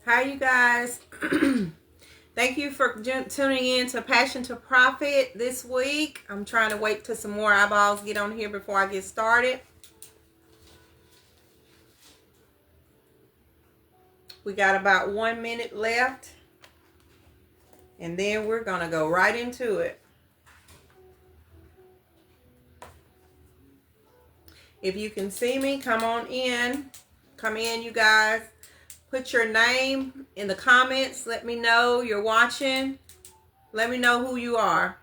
Hi, you guys. Thank you for tuning in to Passion to Profit this week. I'm trying to wait till some more eyeballs get on here before I get started. We got about 1 minute left, and then we're going to go right into it. If you can see me, come on in. Come in, you guys. Put your name in the comments. Let me know you're watching. Let me know who you are.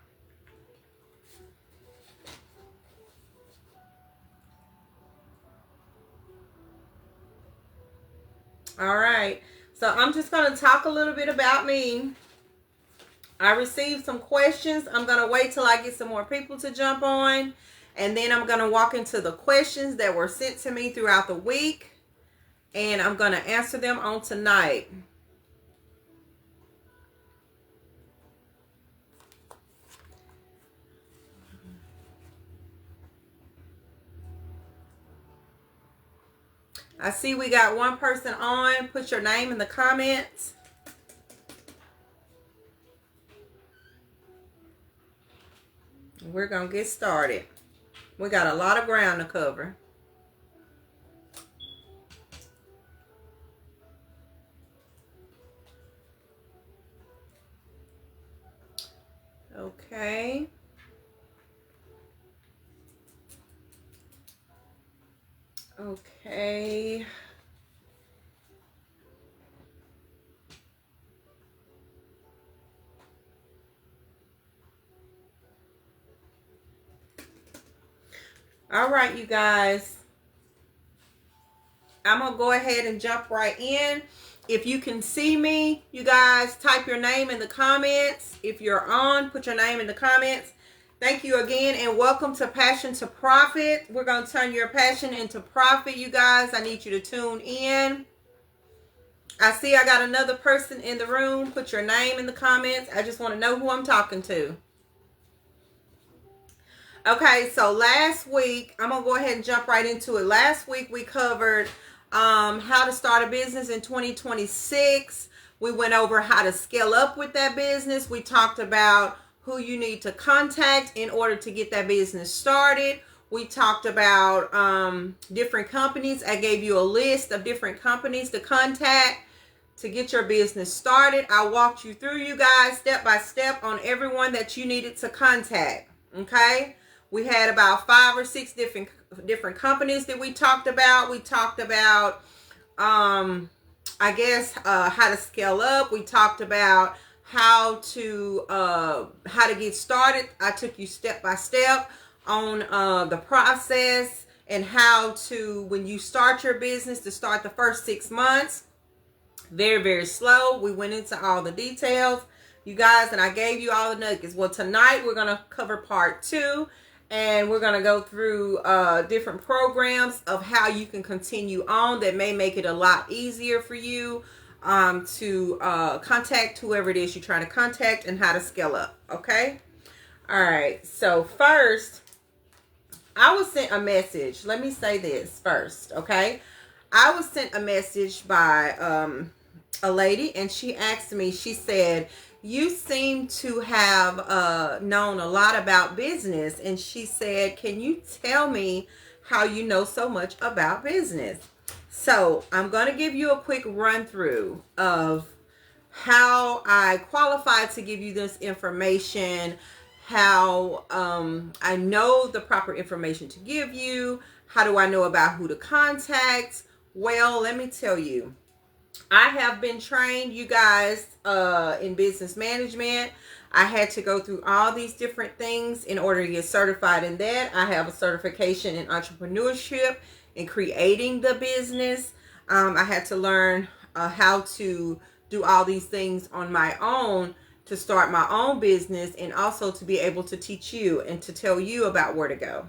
All right. So I'm just going to talk a little bit about me. I received some questions. I'm going to wait till I get some more people to jump on. And then I'm going to walk into the questions that were sent to me throughout the week. And I'm going to answer them on tonight. I see we got one person on. Put your name in the comments. We're going to get started. We got a lot of ground to cover. Okay. Okay. All right, you guys. I'm going to go ahead and jump right in. If you can see me, you guys, type your name in the comments. If you're on, put your name in the comments. Thank you again, and welcome to Passion to Profit. We're going to turn your passion into profit, you guys. I need you to tune in. I see I got another person in the room. Put your name in the comments. I just want to know who I'm talking to. Okay, so last week, I'm going to go ahead and jump right into it. Last week, we covered how to start a business in 2026. We went over how to scale up with that business. We talked about who you need to contact in order to get that business started. We talked about different companies. I gave you a list of different companies to contact to get your business started. I walked you through, you guys, step by step on everyone that you needed to contact. Okay. We had about 5 or 6 different companies that we talked about. We talked about, how to scale up. We talked about how to get started. I took you step by step on the process and how to, when you start your business, to start the first 6 months. Very, very slow. We went into all the details, you guys, and I gave you all the nuggets. Well, tonight we're going to cover part 2. And we're going to go through different programs of how you can continue on that may make it a lot easier for you to contact whoever it is you're trying to contact and how to scale up. Okay. All right. So first, I was sent a message. Let me say this first. Okay. I was sent a message by a lady, and she asked me, she said, you seem to have known a lot about business. And she said, can you tell me how you know so much about business? So I'm going to give you a quick run through of how I qualified to give you this information, how I know the proper information to give you. How do I know about who to contact? Well, let me tell you. I have been trained, you guys, in business management. I had to go through all these different things in order to get certified in that. I have a certification in entrepreneurship and creating the business. I had to learn how to do all these things on my own to start my own business, and also to be able to teach you and to tell you about where to go.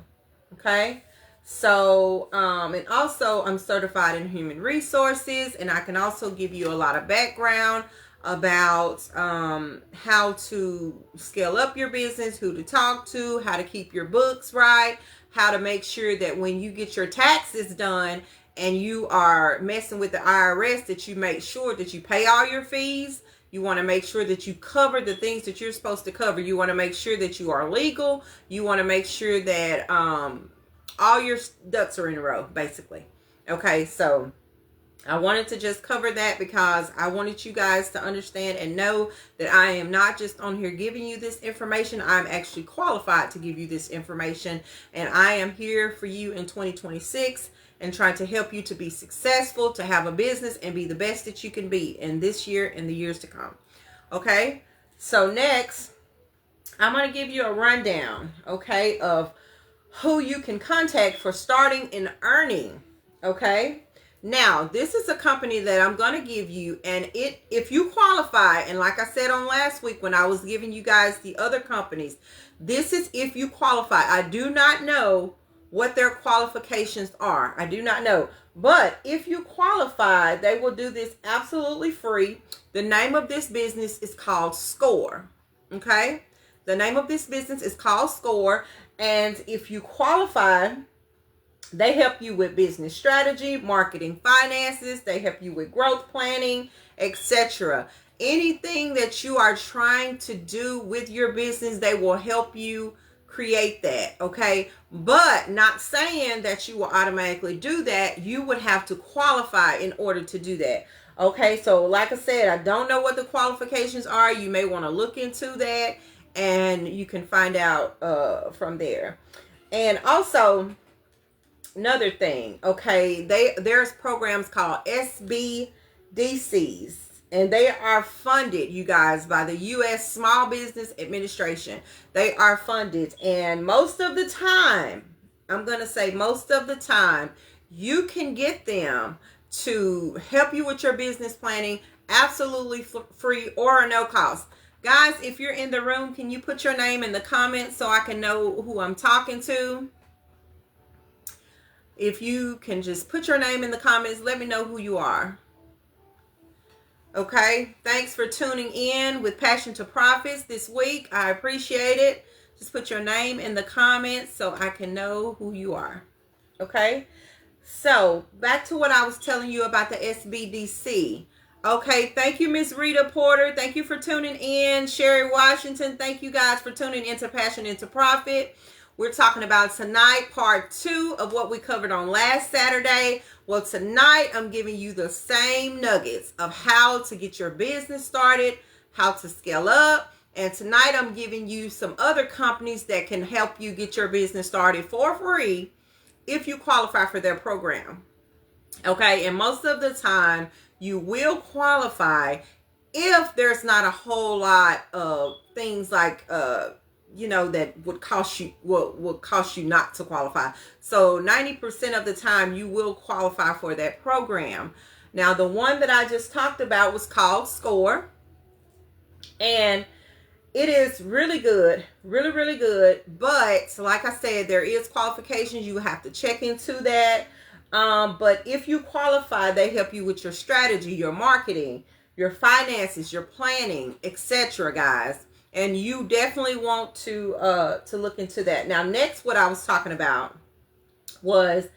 Okay. So, and also I'm certified in human resources, and I can also give you a lot of background about how to scale up your business, who to talk to, how to keep your books right, how to make sure that when you get your taxes done, and you are messing with the IRS, that you make sure that you pay all your fees. You want to make sure that you cover the things that you're supposed to cover. You want to make sure that you are legal. You want to make sure that all your ducks are in a row, basically. Okay, so I wanted to just cover that because I wanted you guys to understand and know that I am not just on here giving you this information. I'm actually qualified to give you this information, and I am here for you in 2026 and trying to help you to be successful, to have a business, and be the best that you can be in this year and the years to come. Okay, so next, I'm going to give you a rundown, okay, of who you can contact for starting and earning, okay? Now, this is a company that I'm going to give you, and if you qualify, and like I said on last week when I was giving you guys the other companies, this is if you qualify. I do not know what their qualifications are. I do not know. But if you qualify, they will do this absolutely free. The name of this business is called Score, okay? The name of this business is called Score, and if you qualify, they help you with business strategy, marketing, finances. They help you with growth planning, etc. Anything that you are trying to do with your business, they will help you create that, okay? But not saying that you will automatically do that. You would have to qualify in order to do that. Okay, so like I said, I don't know what the qualifications are. You may want to look into that, and you can find out from there. And also, another thing, okay, there's programs called SBDCs, and they are funded, you guys, by the U.S. Small Business Administration. They are funded, and most of the time, I'm going to say most of the time, you can get them to help you with your business planning absolutely free or no cost. Guys, if you're in the room, can you put your name in the comments so I can know who I'm talking to? If you can just put your name in the comments, let me know who you are. Okay, thanks for tuning in with Passion to Profits this week. I appreciate it. Just put your name in the comments so I can know who you are. Okay, so back to what I was telling you about the SBDC. Okay, thank you, Miss Rita Porter. Thank you for tuning in. Sherry Washington, thank you guys for tuning into Passion into Profit. We're talking about tonight, part 2 of what we covered on last Saturday. Well, tonight I'm giving you the same nuggets of how to get your business started, how to scale up. And tonight I'm giving you some other companies that can help you get your business started for free if you qualify for their program. Okay, and most of the time you will qualify if there's not a whole lot of things like that would cost you will cost you not to qualify. So 90% of the time you will qualify for that program. Now, the one that I just talked about was called Score, and it is really good, really, really good. But like I said, there is qualifications. You have to check into that. But if you qualify, they help you with your strategy, your marketing, your finances, your planning, etc., guys. And you definitely want to look into that. Now, next, what I was talking about was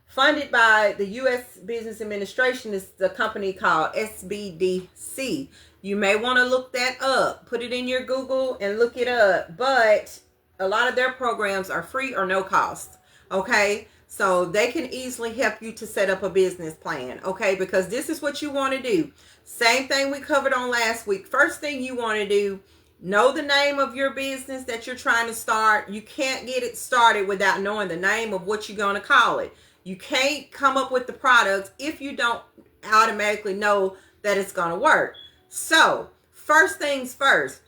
funded by the U.S. Business Administration. Is the company called SBDC. You may want to look that up. Put it in your Google and look it up. But a lot of their programs are free or no cost. Okay? So they can easily help you to set up a business plan. Okay? Because this is what you want to do. Same thing we covered on last week. First thing you want to do, know the name of your business that you're trying to start. You can't get it started without knowing the name of what you're going to call it. You can't come up with the products if you don't automatically know that it's going to work. So, first things first,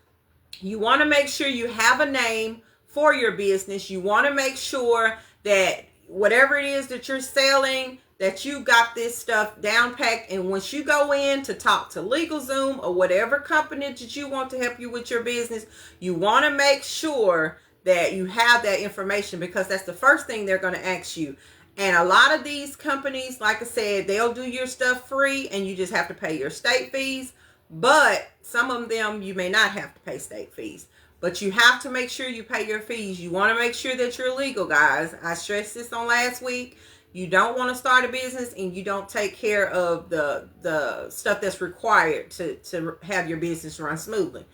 you want to make sure you have a name for your business. You want to make sure that whatever it is that you're selling, that you got this stuff down packed. And once you go in to talk to LegalZoom or whatever company that you want to help you with your business, you want to make sure that you have that information, because that's the first thing they're going to ask you. And a lot of these companies, like I said, they'll do your stuff free and you just have to pay your state fees. But some of them you may not have to pay state fees. But you have to make sure you pay your fees. You want to make sure that you're legal, guys. I stressed this on last week. you don't want to start a business and you don't take care of the stuff that's required to have your business run smoothly.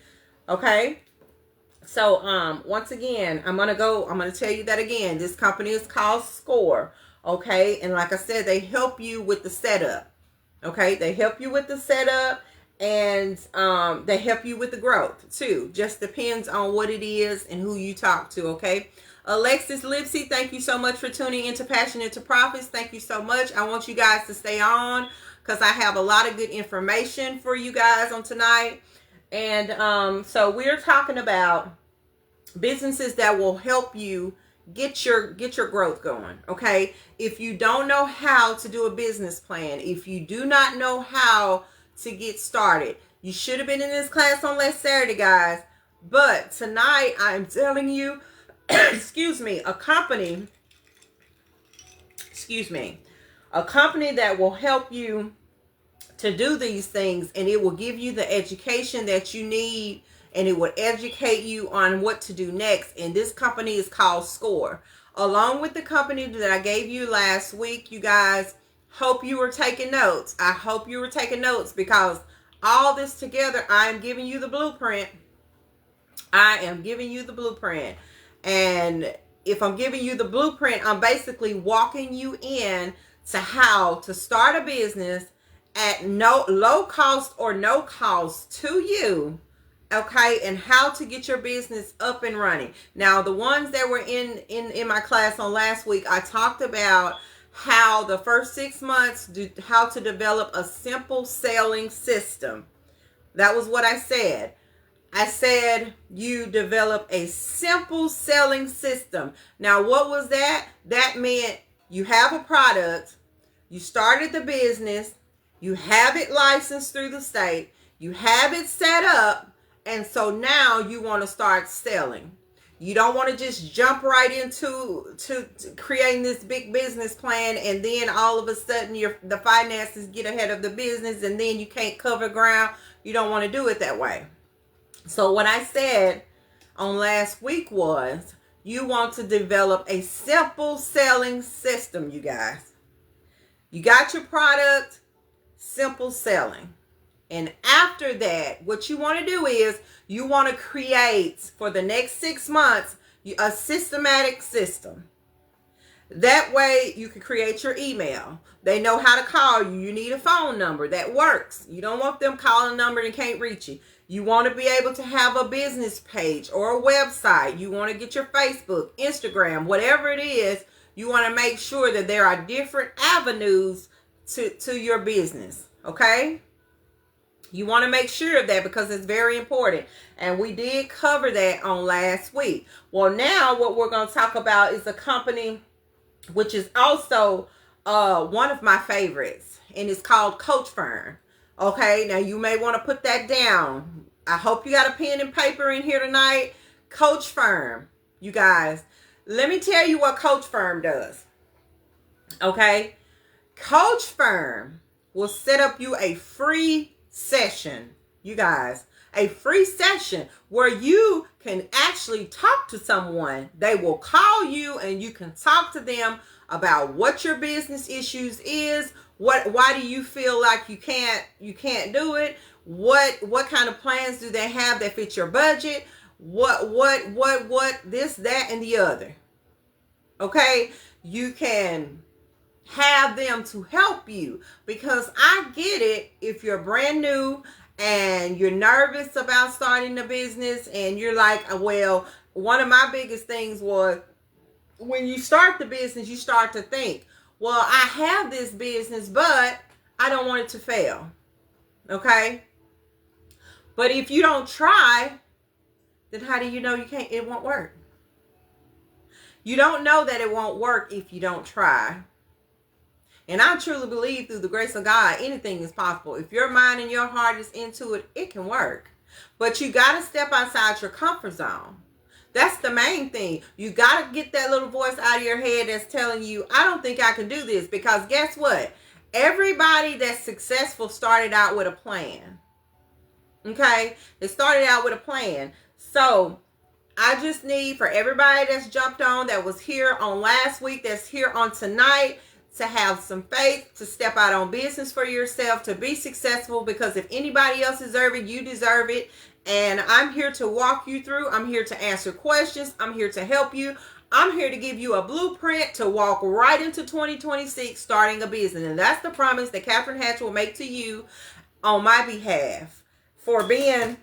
Okay? So once again, I'm gonna tell you that again. This company is called Score. Okay, and like I said, they help you with the setup. Okay, they help you with the setup, and they help you with the growth too. Just depends on what it is and who you talk to. Okay, Alexis Lipsy, thank you so much for tuning into Passion into Profits. Thank you so much. I want you guys to stay on because I have a lot of good information for you guys on tonight. And so we're talking about businesses that will help you get your growth going. Okay, if you don't know how to do a business plan, if you do not know how to get started, you should have been in this class on last Saturday, guys. But tonight I'm telling you, excuse me, a company that will help you to do these things, and it will give you the education that you need, and it will educate you on what to do next. And this company is called Score. Along with the company that I gave you last week, you guys, hope you were taking notes. I hope you were taking notes, because all this together, I am giving you the blueprint. I am giving you the blueprint. And if I'm giving you the blueprint, I'm basically walking you in to how to start a business at no low cost or no cost to you. Okay, and how to get your business up and running. Now, the ones that were in my class on last week, I talked about how the first 6 months, how to develop a simple selling system. That was what I said. I said you develop a simple selling system. Now, what was that? That meant you have a product, you started the business, you have it licensed through the state, you have it set up, and so now you want to start selling. You don't want to just jump right into to creating this big business plan, and then all of a sudden the finances get ahead of the business, and then you can't cover ground. You don't want to do it that way. So what I said on last week was, you want to develop a simple selling system, you guys. You got your product, simple selling. And after that, what you want to do is you want to create for the next 6 months a systematic system. That way you can create your email. They know how to call you. You need a phone number that works. You don't want them calling a number and can't reach you. You want to be able to have a business page or a website. You want to get your Facebook, Instagram, whatever it is. You want to make sure that there are different avenues to your business. Okay? You want to make sure of that because it's very important. And we did cover that on last week. Well, now what we're going to talk about is a company which is also one of my favorites. And it's called Coach Firm. Okay, now you may want to put that down. I hope you got a pen and paper in here tonight. Coach Firm, you guys. Let me tell you what Coach Firm does. Okay, Coach Firm will set up you a free session, you guys. A free session where you can actually talk to someone. They will call you and you can talk to them about what your business issues is. Why do you feel like you can't do it? What kind of plans do they have that fit your budget? What this, that, and the other. Okay? You can have them to help you, because I get it if you're brand new and you're nervous about starting a business and you're like, well, one of my biggest things was when you start the business, you start to think, well, I have this business, but I don't want it to fail. Okay? But if you don't try, then how do you know it won't work? You don't know that it won't work if you don't try. And I truly believe through the grace of God, anything is possible. If your mind and your heart is into it, it can work. But you got to step outside your comfort zone. That's the main thing. You got to get that little voice out of your head that's telling you, I don't think I can do this. Because guess what? Everybody that's successful started out with a plan. Okay? They started out with a plan. So I just need for everybody that's jumped on, that was here on last week, that's here on tonight, to have some faith, to step out on business for yourself, to be successful, because if anybody else deserves it, you deserve it. And I'm here to walk you through. I'm here to answer questions. I'm here to help you. I'm here to give you a blueprint to walk right into 2026 starting a business. And that's the promise that Catherine Hatch will make to you on my behalf for being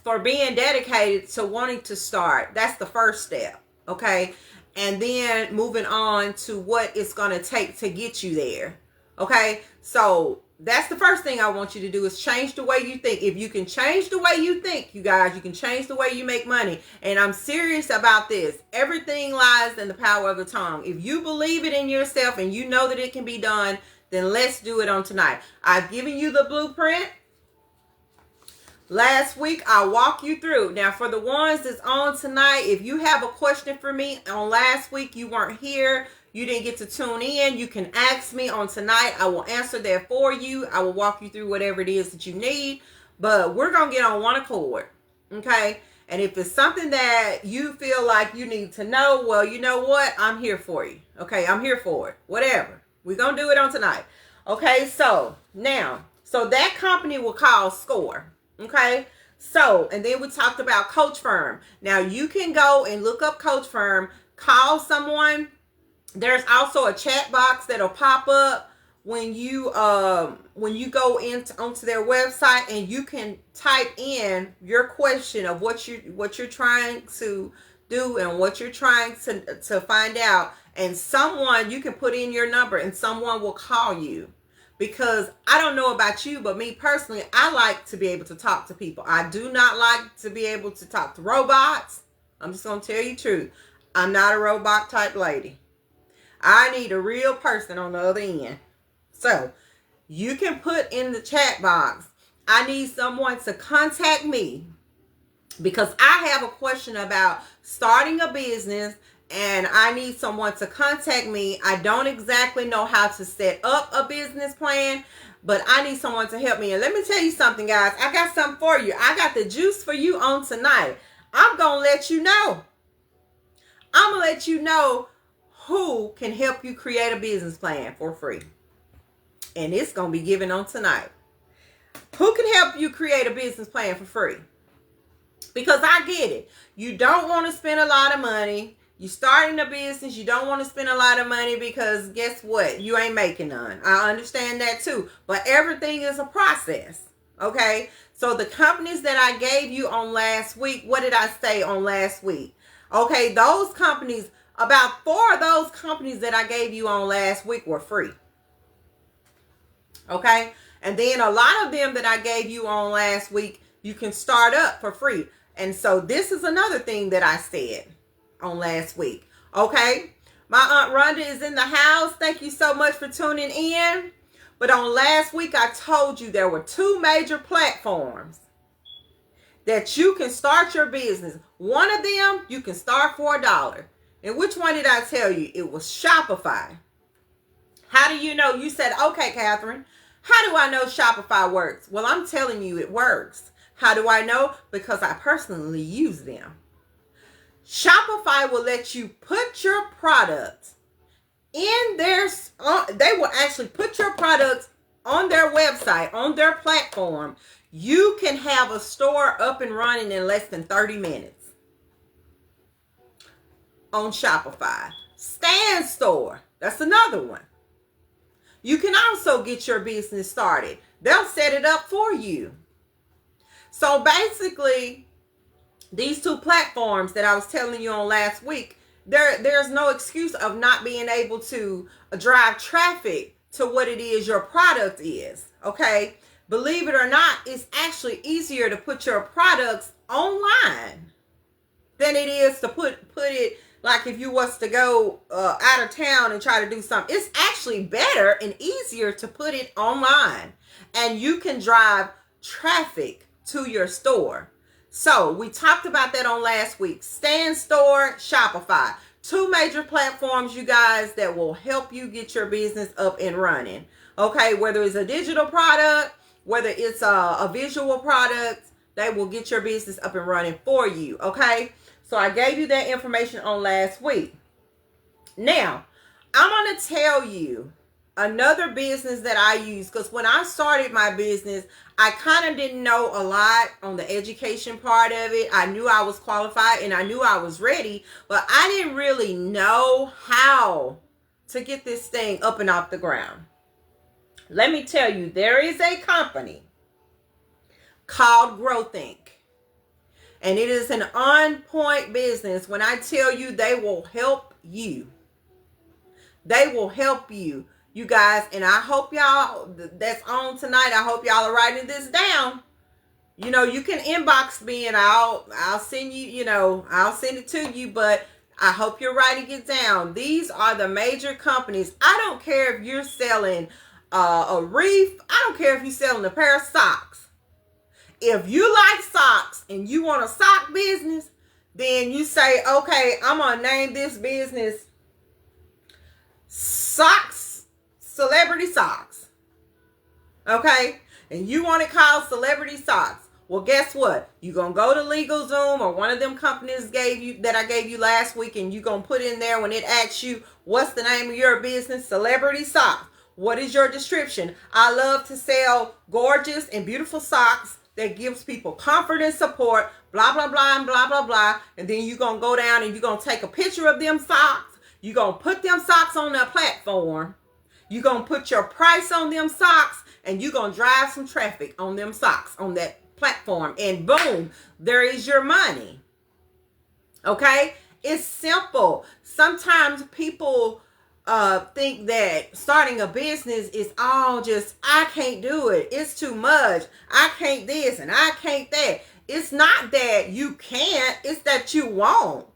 dedicated to wanting to start. That's the first step, okay? And then moving on to what it's going to take to get you there, okay? So that's the first thing I want you to do, is change the way you think. If you can change the way you think, you guys, you can change the way you make money. And I'm serious about this. Everything lies in the power of the tongue. If you believe it in yourself and you know that it can be done, then let's do it on tonight. I've given you the blueprint. Last week, I'll walk you through. Now, for the ones that's on tonight, if you have a question for me on last week, you weren't here, you didn't get to tune in, you can ask me on tonight. I will answer that for you. I will walk you through whatever it is that you need. But we're going to get on one accord, okay? And if it's something that you feel like you need to know, well, you know what? I'm here for you, okay? I'm here for it. Whatever. We're going to do it on tonight. Okay, so now, so that company will call SCORE. Okay, so, and then we talked about Coach Firm. Now you can go and look up Coach Firm, call someone. There's also a chat box that'll pop up when you go onto their website, and you can type in your question of what you're trying to do and what you're trying to find out, and someone, you can put in your number and someone will call you. Because I don't know about you, but me personally, I like to be able to talk to people. I do not like to be able to talk to robots. I'm just going to tell you the truth. I'm not a robot type lady. I need a real person on the other end. So you can put in the chat box, I need someone to contact me because I have a question about starting a business and I need someone to contact me. I don't exactly know how to set up a business plan, but I need someone to help me. And let me tell you something, guys. I got something for you. I got the juice for you on tonight. I'm going to let you know. I'm going to let you know who can help you create a business plan for free. And it's going to be given on tonight. Who can help you create a business plan for free? Because I get it. You don't want to spend a lot of money. You starting a business, you don't want to spend a lot of money because guess what? You ain't making none. I understand that too. But everything is a process. Okay? So the companies that I gave you on last week, what did I say on last week? Okay, those companies, about 4 of those companies that I gave you on last week were free. Okay? And then a lot of them that I gave you on last week, you can start up for free. And so this is another thing that I said on last week. Okay, my Aunt Rhonda is in the house. Thank you so much for tuning in. But on last week, I told you there were 2 major platforms that you can start your business. One of them you can start for $1. And which one did I tell you? It was Shopify. How do you know? You said, okay, Catherine, how do I know Shopify works? Well, I'm telling you it works. How do I know? Because I personally use them. Shopify will let you put your product in their, they will actually put your products on their website, on their platform. You can have a store up and running in less than 30 minutes on Shopify. Stand Store, that's another one. You can also get your business started. They'll set it up for you. So basically, these 2 platforms that I was telling you on last week, there's no excuse of not being able to drive traffic to what it is your product is. Okay, believe it or not, it's actually easier to put your products online than it is to put it, like if you was to go out of town and try to do something. It's actually better and easier to put it online, and you can drive traffic to your store. So we talked about that on last week. Stand Store, Shopify. 2 major platforms, you guys, that will help you get your business up and running. Okay, whether it's a digital product, whether it's a visual product, they will get your business up and running for you. Okay, so I gave you that information on last week. Now, I'm going to tell you another business that I use, because when I started my business, I kind of didn't know a lot on the education part of it. I knew I was qualified and I knew I was ready, but I didn't really know how to get this thing up and off the ground. Let me tell you, there is a company called Growth Inc. And it is an on-point business. When I tell you, they will help you. They will help you, you guys. And I hope y'all that's on tonight, I hope y'all are writing this down. You know, you can inbox me and I'll send you, you know, I'll send it to you. But I hope you're writing it down. These are the major companies. I don't care if you're selling a reef. I don't care if you're selling a pair of socks. If you like socks and you want a sock business, then you say, okay, I'm going to name this business Socks, Celebrity Socks. Okay? And you want it called Celebrity Socks. Well, guess what? You're going to go to LegalZoom or one of them companies that I gave you last week, and you're going to put in there when it asks you, what's the name of your business? Celebrity Socks. What is your description? I love to sell gorgeous and beautiful socks that gives people comfort and support, blah, blah, blah, and blah, blah, blah. And then you're going to go down and you're going to take a picture of them socks. You're going to put them socks on their platform. You're going to put your price on them socks, and you're going to drive some traffic on them socks on that platform. And boom, there is your money. Okay? It's simple. Sometimes people think that starting a business is all just, I can't do it. It's too much. I can't this and I can't that. It's not that you can't. It's that you won't.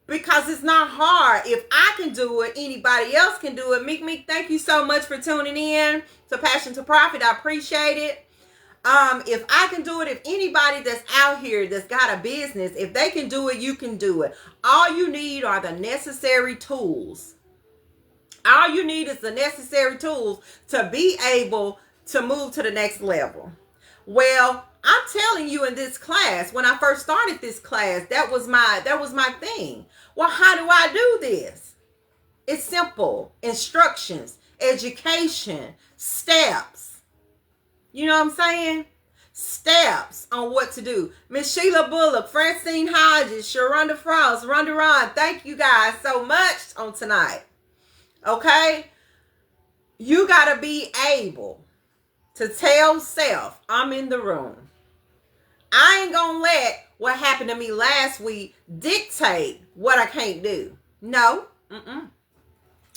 Because it's not hard. If I can do it, anybody else can do it. Meek, thank you so much for tuning in to Passion to Profit. I appreciate it. If I can do it, if anybody that's out here that's got a business, if they can do it, you can do it. All you need are the necessary tools. All you need is the necessary tools to be able to move to the next level. Well, I'm telling you, in this class, when I first started this class, that was my thing. Well, how do I do this? It's simple. Instructions, education, steps. You know what I'm saying? Steps on what to do. Miss Sheila Bullock, Francine Hodges, Sharonda Frost, Rhonda Ron, thank you guys so much on tonight. Okay? You got to be able to tell self, I'm in the room. I ain't going to let what happened to me last week dictate what I can't do. No.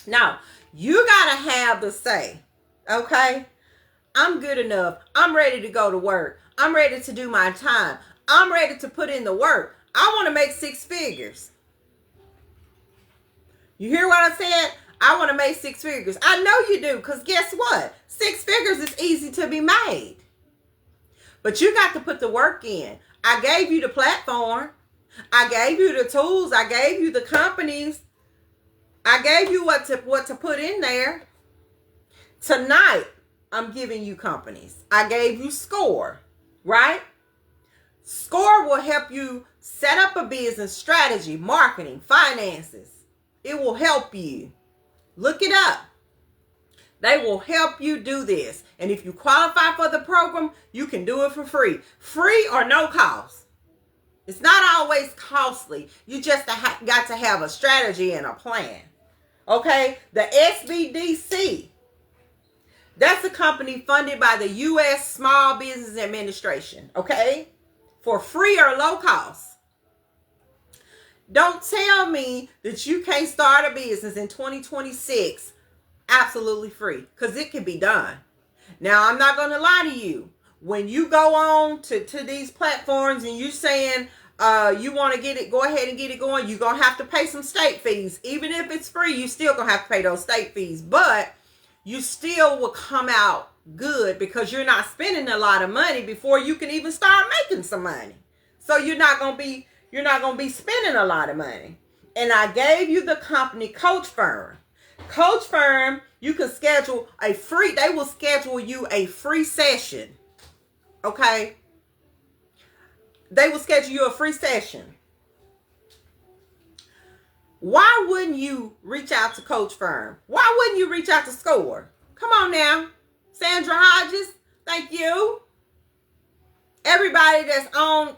No. You got to have the say. Okay? I'm good enough. I'm ready to go to work. I'm ready to do my time. I'm ready to put in the work. I want to make 6 figures. You hear what I said? I want to make 6 figures. I know you do, because guess what? 6 figures is easy to be made. But you got to put the work in. I gave you the platform. I gave you the tools. I gave you the companies. I gave you what to put in there. Tonight, I'm giving you companies. I gave you SCORE, right? SCORE will help you set up a business, strategy, marketing, finances. It will help you. Look it up. They will help you do this. And if you qualify for the program, you can do it for free. Free or no cost. It's not always costly. You just got to have a strategy and a plan. Okay? The SBDC. That's a company funded by the U.S. Small Business Administration. Okay? For free or low cost. Don't tell me that you can't start a business in 2026 absolutely free, because it can be done. Now, I'm not going to lie to you. When you go on to these platforms and you're saying you want to go ahead and get it going, you're going to have to pay some state fees. Even if it's free, you still going to have to pay those state fees. But you still will come out good, because you're not spending a lot of money before you can even start making some money. So you're not going to be spending a lot of money. And I gave you the company Coach Firm. Coach Firm, you can schedule they will schedule you a free session. Okay? They will schedule you a free session Why wouldn't you reach out to Coach Firm? Why wouldn't you reach out to SCORE? Come on now. Sandra Hodges, thank you. Everybody that's on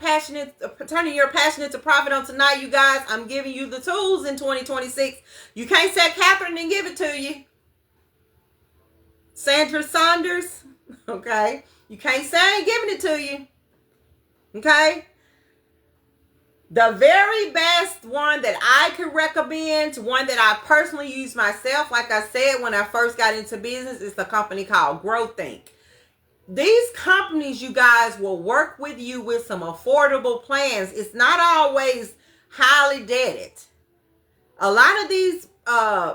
turning your passion into profit on tonight, you guys, I'm giving you the tools in 2026. You can't say Catherine didn't give it to you. Sandra Saunders, okay? You can't say I ain't giving it to you, okay? The very best one that I could recommend, one that I personally use myself, like I said, when I first got into business, is the company called GrowThink. These companies, you guys, will work with you with some affordable plans. It's not always highly debted. A lot of these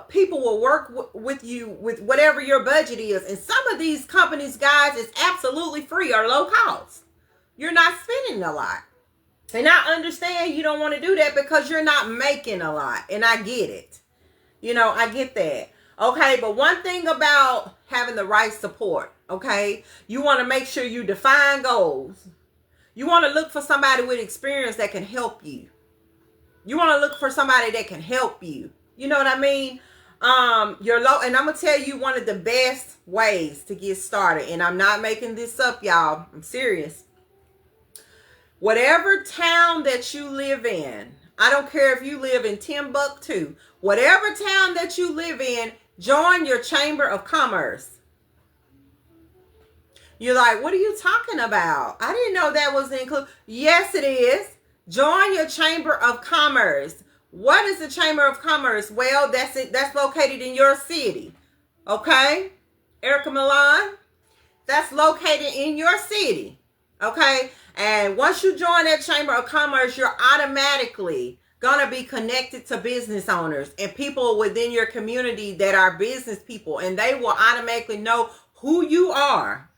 people will work with you with whatever your budget is. And some of these companies, guys, is absolutely free or low cost. You're not spending a lot. And I understand you don't want to do that because you're not making a lot. And I get it. You know, I get that. Okay, but one thing about having the right support, okay, you want to make sure you define goals. You want to look for somebody with experience that can help you. You want to look for somebody that can help you. You know what I mean? And I'm going to tell you one of the best ways to get started. And I'm not making this up, y'all. I'm serious. Whatever town that you live in, I don't care if you live in Timbuktu, whatever town that you live in, join your Chamber of Commerce. You're like, what are you talking about? I didn't know that was included. Yes, it is. Join your Chamber of Commerce. What is the Chamber of Commerce? Well, that's it. That's located in your city. Okay? Erica Milan, that's located in your city. Okay? And once you join that Chamber of Commerce, you're automatically going to be connected to business owners and people within your community that are business people. And they will automatically know who you are.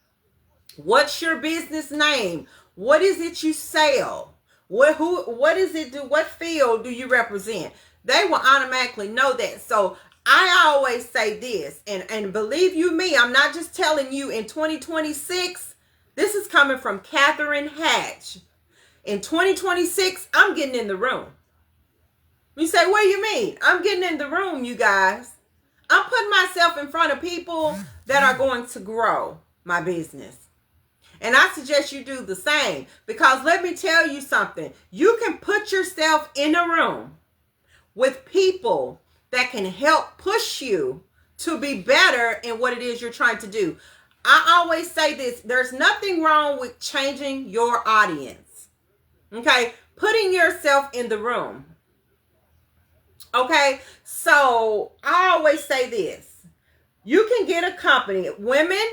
What's your business name? What is it you sell? What is it do? What field do you represent? They will automatically know that. So I always say this, and believe you me, I'm not just telling you in 2026. This is coming from Catherine Hatch. In 2026, I'm getting in the room. You say, what do you mean? I'm getting in the room, you guys. I'm putting myself in front of people that are going to grow my business. And I suggest you do the same, because let me tell you something. You can put yourself in a room with people that can help push you to be better in what it is you're trying to do. I always say this, there's nothing wrong with changing your audience. Okay? Putting yourself in the room. Okay? So I always say this. You can get a company, women,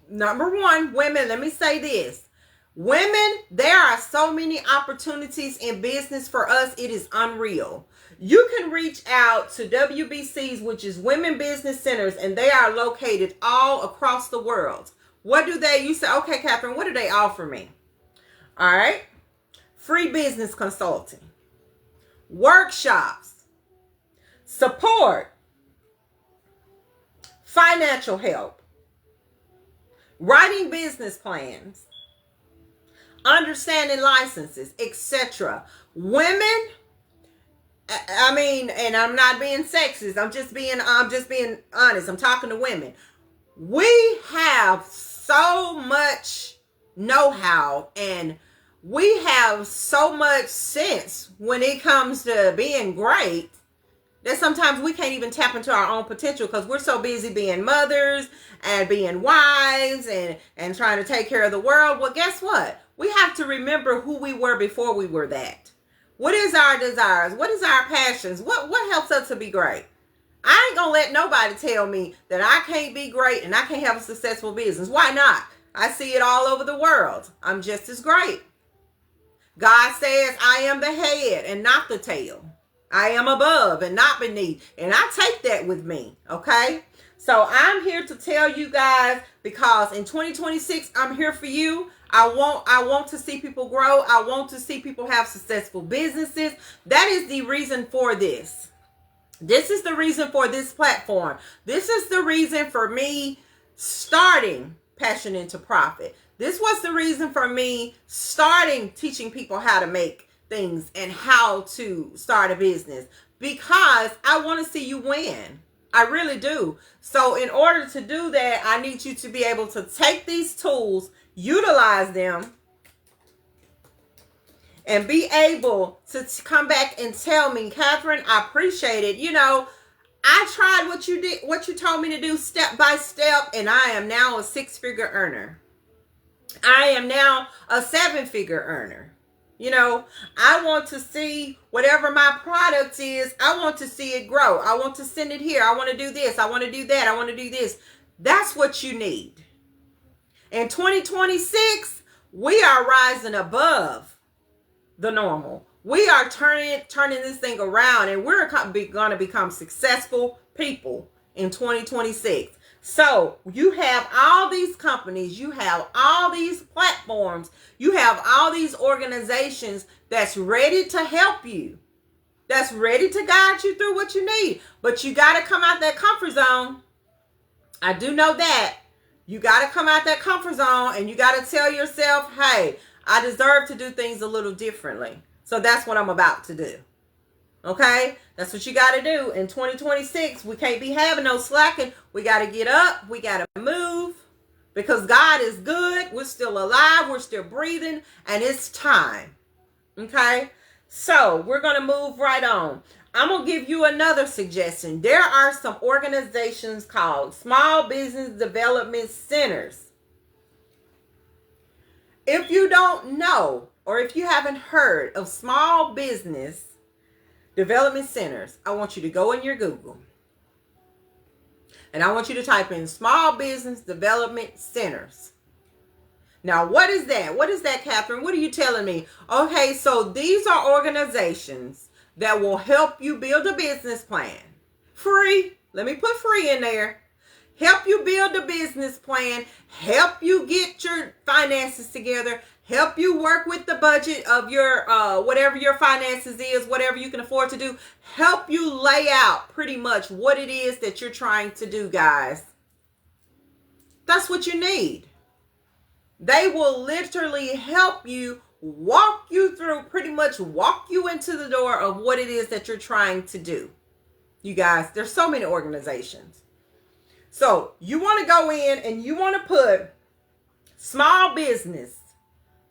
number one, women, let me say this. Women, there are so many opportunities in business for us. It is unreal. You can reach out to WBCs, which is Women Business Centers, and they are located all across the world. What do they, you say, okay, Catherine, what do they offer me? All right. Free business consulting, workshops, support, financial help, writing business plans, understanding licenses, etc. Women, I mean, and I'm not being sexist. I'm just being honest. I'm talking to women. We have so much know-how and we have so much sense when it comes to being great that sometimes we can't even tap into our own potential because we're so busy being mothers and being wives and trying to take care of the world. Well, guess what? We have to remember who we were before we were that. What is our desires? What is our passions? What helps us to be great? I ain't gonna let nobody tell me that I can't be great and I can't have a successful business. Why not? I see it all over the world. I'm just as great. God says I am the head and not the tail. I am above and not beneath. And I take that with me, okay? So I'm here to tell you guys, because in 2026, I'm here for you. I want to see people grow. I want to see people have successful businesses. That is the reason for this. This is the reason for this platform. This is the reason for me starting Passion into Profit. This was the reason for me starting teaching people how to make things and how to start a business. because I want to see you win. I really do. So in order to do that, I need you to be able to take these tools, utilize them, and be able to come back and tell me, Catherine, I appreciate it. I tried what you did, what you told me to do step by step, and I am now a 6-figure earner. I am now a 7-figure earner. I want to see whatever my product is. I want to see it grow. I want to send it here. I want to do this. I want to do that. I want to do this. That's what you need. In 2026, we are rising above the normal. We are turning this thing around, and we're going to become successful people in 2026. So you have all these companies, you have all these platforms, you have all these organizations that's ready to help you, that's ready to guide you through what you need. But you got to come out that comfort zone. I do know that. You got to come out that comfort zone, and you got to tell yourself, hey, I deserve to do things a little differently. So that's what I'm about to do. Okay? That's what you got to do. In 2026, we can't be having no slacking. We got to get up. We got to move. Because God is good. We're still alive. We're still breathing. And it's time. Okay? So, we're going to move right on. I'm going to give you another suggestion. There are some organizations called Small Business Development Centers. If you don't know, or if you haven't heard of Small Business Development Centers, I want you to go in your Google. And I want you to type in Small Business Development Centers. Now, what is that? What is that, Catherine? What are you telling me? Okay, so these are organizations that will help you build a business plan. Free. Let me put free in there. Help you build a business plan. Help you get your finances together. Help you work with the budget of your, whatever your finances is, whatever you can afford to do. Help you lay out pretty much what it is that you're trying to do, guys. That's what you need. They will literally help you, walk you through, pretty much walk you into the door of what it is that you're trying to do. You guys, there's so many organizations. So you want to go in and you want to put Small Business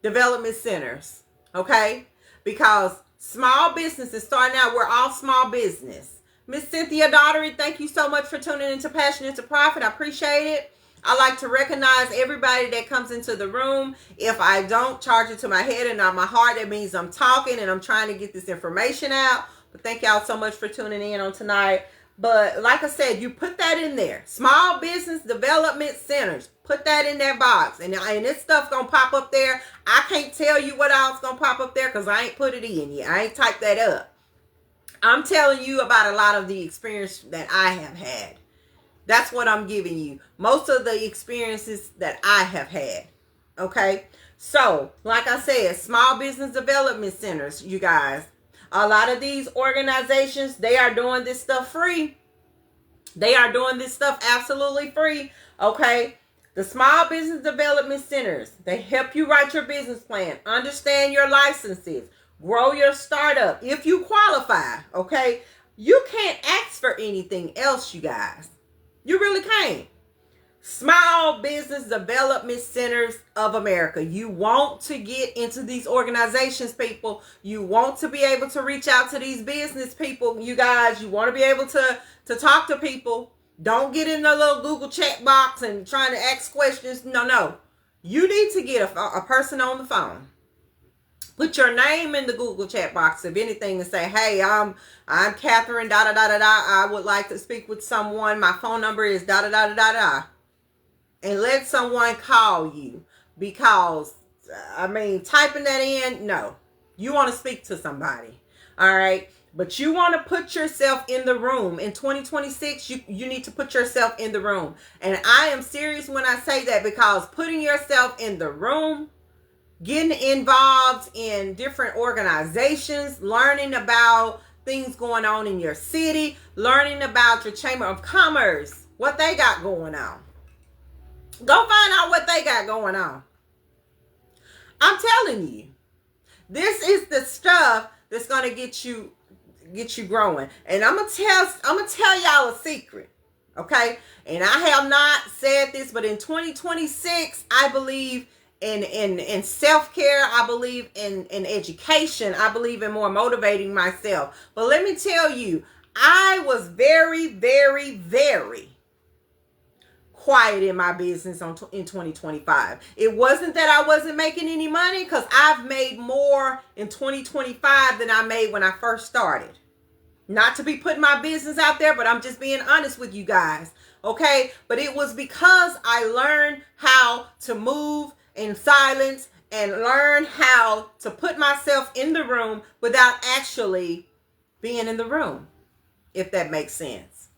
Development Centers, okay? Because small business is starting out. We're all small business. Miss Cynthia Daughtery, thank you so much for tuning into Passionate to Profit. I appreciate it. I like to recognize everybody that comes into the room. If I don't charge it to my head and not my heart, that means I'm talking and I'm trying to get this information out. But thank y'all so much for tuning in on tonight. But like I said, you put that in there. Small Business Development Centers. Put that in that box. And this stuff going to pop up there. I can't tell you what else going to pop up there because I ain't put it in yet. I ain't typed that up. I'm telling you about a lot of the experience that I have had. That's what I'm giving you. Most of the experiences that I have had. Okay? So, like I said, Small Business Development Centers, you guys. A lot of these organizations, they are doing this stuff free. They are doing this stuff absolutely free. Okay? The Small Business Development Centers, they help you write your business plan, understand your licenses, grow your startup if you qualify. Okay? You can't ask for anything else, you guys. You really can't. Small Business Development Centers of America. You want to get into these organizations, people. You want to be able to reach out to these business people, you guys. You want to be able to talk to people. Don't get in the little Google chat box and trying to ask questions. No. You need to get a person on the phone. Put your name in the Google chat box, if anything, and say, hey, I'm Catherine, I would like to speak with someone. My phone number is And let someone call you. Because, typing that in, no. You want to speak to somebody. All right? But you want to put yourself in the room. In 2026, you need to put yourself in the room. And I am serious when I say that, because putting yourself in the room, getting involved in different organizations, learning about things going on in your city, learning about your Chamber of Commerce, what they got going on. Go find out what they got going on. I'm telling you, this is the stuff that's going to get you get you growing. And I'm gonna tell y'all a secret. Okay? And I have not said this, but in 2026, I believe in self-care. I believe in education. I believe in more motivating myself. But let me tell you, I was very, very, very quiet in my business in 2025. It wasn't that I wasn't making any money, because I've made more in 2025 than I made when I first started. Not to be putting my business out there, but I'm just being honest with you guys. Okay? But it was because I learned how to move in silence and learn how to put myself in the room without actually being in the room, if that makes sense.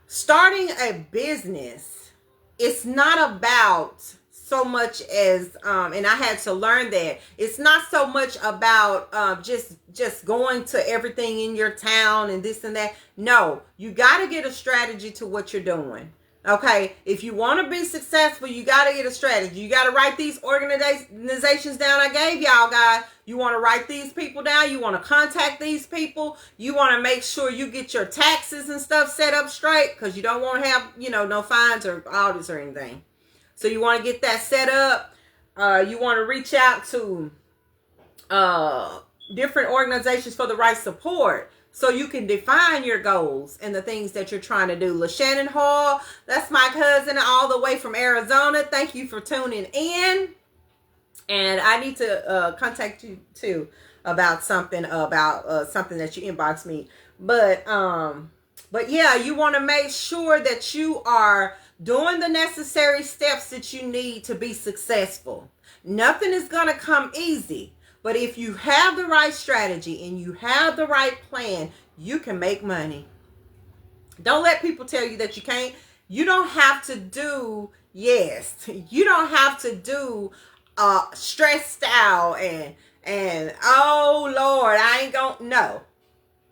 Starting a business, it's not about so much as, and I had to learn that, it's not so much about just going to everything in your town and this and that. No, you got to get a strategy to what you're doing. Okay, if you want to be successful, you got to get a strategy. You got to write these organizations down I gave y'all, guys. You want to write these people down. You want to contact these people. You want to make sure you get your taxes and stuff set up straight, because you don't want to have, no fines or audits or anything. So you want to get that set up. You want to reach out to different organizations for the right support, so you can define your goals and the things that you're trying to do. LaShannon Hall, that's my cousin all the way from Arizona. Thank you for tuning in. And I need to contact you too about something that you inboxed me. But yeah, you want to make sure that you are doing the necessary steps that you need to be successful. Nothing is going to come easy. But if you have the right strategy and you have the right plan, you can make money. Don't let people tell you that you can't. You don't have to do, you don't have to do stressed out and oh Lord, I ain't gonna,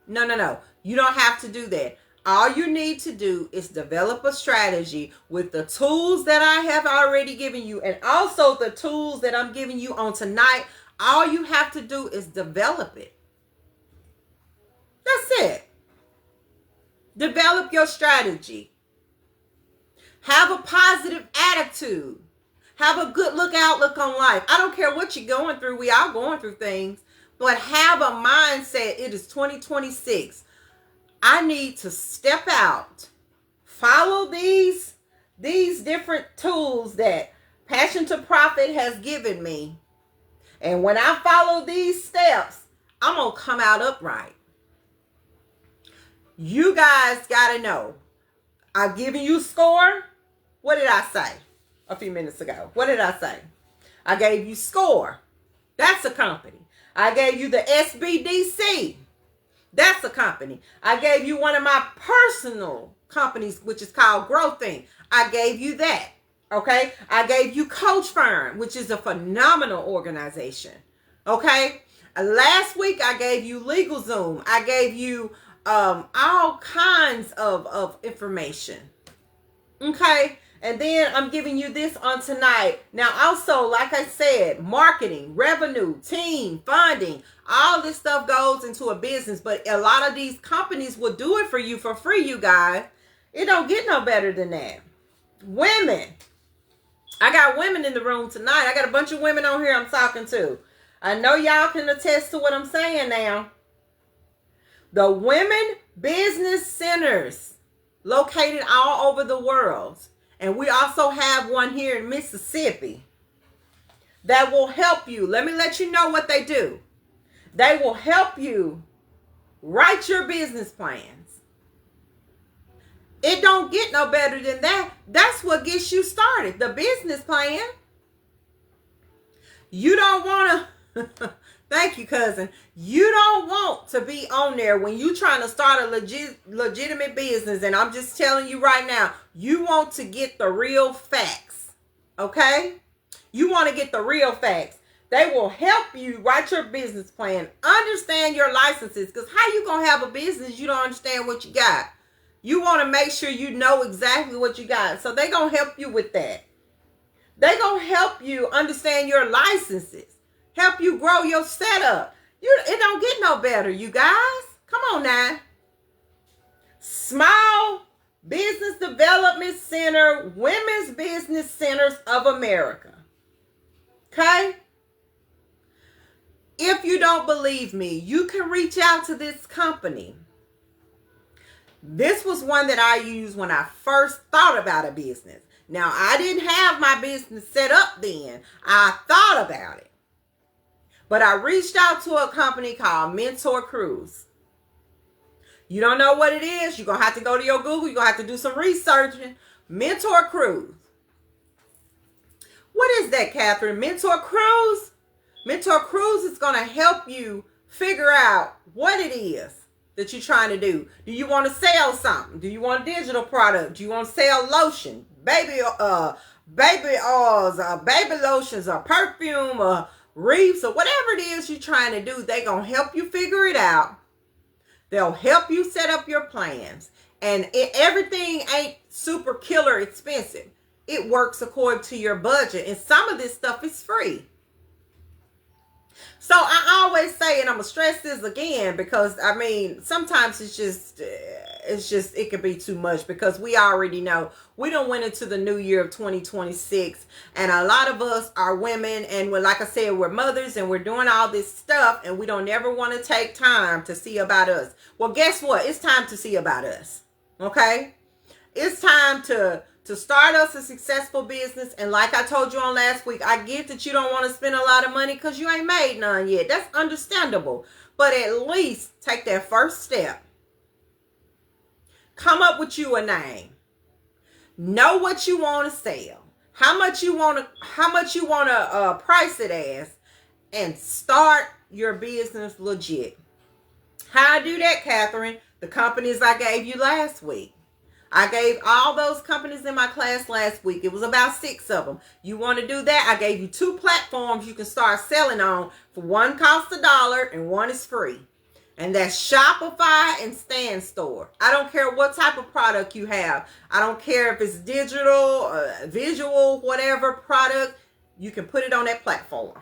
no. You don't have to do that. All you need to do is develop a strategy with the tools that I have already given you, and also the tools that I'm giving you on tonight. All you have to do is develop it. That's it. Develop your strategy. Have a positive attitude. Have a good outlook on life. I don't care what you're going through. We all going through things. But have a mindset. It is 2026. I need to step out. Follow these different tools that Passion to Profit has given me. And when I follow these steps, I'm going to come out upright. You guys got to know. I've given you SCORE. What did I say a few minutes ago? What did I say? I gave you SCORE. That's a company. I gave you the SBDC. That's a company. I gave you one of my personal companies, which is called Growthing. I gave you that. Okay, I gave you Coach Firm, which is a phenomenal organization. Okay, last week I gave you LegalZoom. I gave you all kinds of information. Okay, and then I'm giving you this on tonight. Now, also, like I said, marketing, revenue, team, funding, all this stuff goes into a business. But a lot of these companies will do it for you for free, you guys. It don't get no better than that. Women. I got women in the room tonight. I got a bunch of women on here I'm talking to. I know y'all can attest to what I'm saying now. The women business centers located all over the world. And we also have one here in Mississippi that will help you. Let me let you know what they do. They will help you write your business plans. It don't get no better than that. That's what gets you started. The business plan. You don't want to, thank you, cousin. You don't want to be on there when you're trying to start a legitimate business. And I'm just telling you right now, you want to get the real facts. Okay? You want to get the real facts. They will help you write your business plan. Understand your licenses. Because how you going to have a business you don't understand what you got? You want to make sure you know exactly what you got. So they're going to help you with that. They're going to help you understand your licenses. Help you grow your setup. It don't get no better, you guys. Come on now. Small Business Development Center, Women's Business Centers of America. Okay? If you don't believe me, you can reach out to this company. This was one that I used when I first thought about a business. Now, I didn't have my business set up then. I thought about it. But I reached out to a company called Mentor Cruise. You don't know what it is? You're going to have to go to your Google. You're going to have to do some researching. Mentor Cruise. What is that, Catherine? Mentor Cruise? Mentor Cruise is going to help you figure out what it is that you're trying to do. Do you want to sell something? Do you want a digital product? Do you want to sell lotion, baby oils, baby lotions, or perfume, or reefs, or whatever it is you're trying to do? They're going to help you figure it out. They'll help you set up your plans. And everything ain't super killer expensive. It works according to your budget. And some of this stuff is free. So I always say, and I'm going to stress this again, because I mean, sometimes it could be too much, because we already know we done went into the new year of 2026, and a lot of us are women, and like I said, we're mothers, and we're doing all this stuff, and we don't ever want to take time to see about us. Well, guess what? It's time to see about us. Okay? It's time to start us a successful business. And like I told you on last week, I get that you don't want to spend a lot of money because you ain't made none yet. That's understandable. But at least take that first step. Come up with you a name. Know what you want to sell. How much you want to price it as, and start your business legit. How I do that, Catherine? The companies I gave you last week. I gave all those companies in my class last week. It was about 6 of them. You want to do that? I gave you 2 platforms you can start selling on. For one costs $1 and one is free. And that's Shopify and Stand Store. I don't care what type of product you have. I don't care if it's digital, visual, whatever product. You can put it on that platform.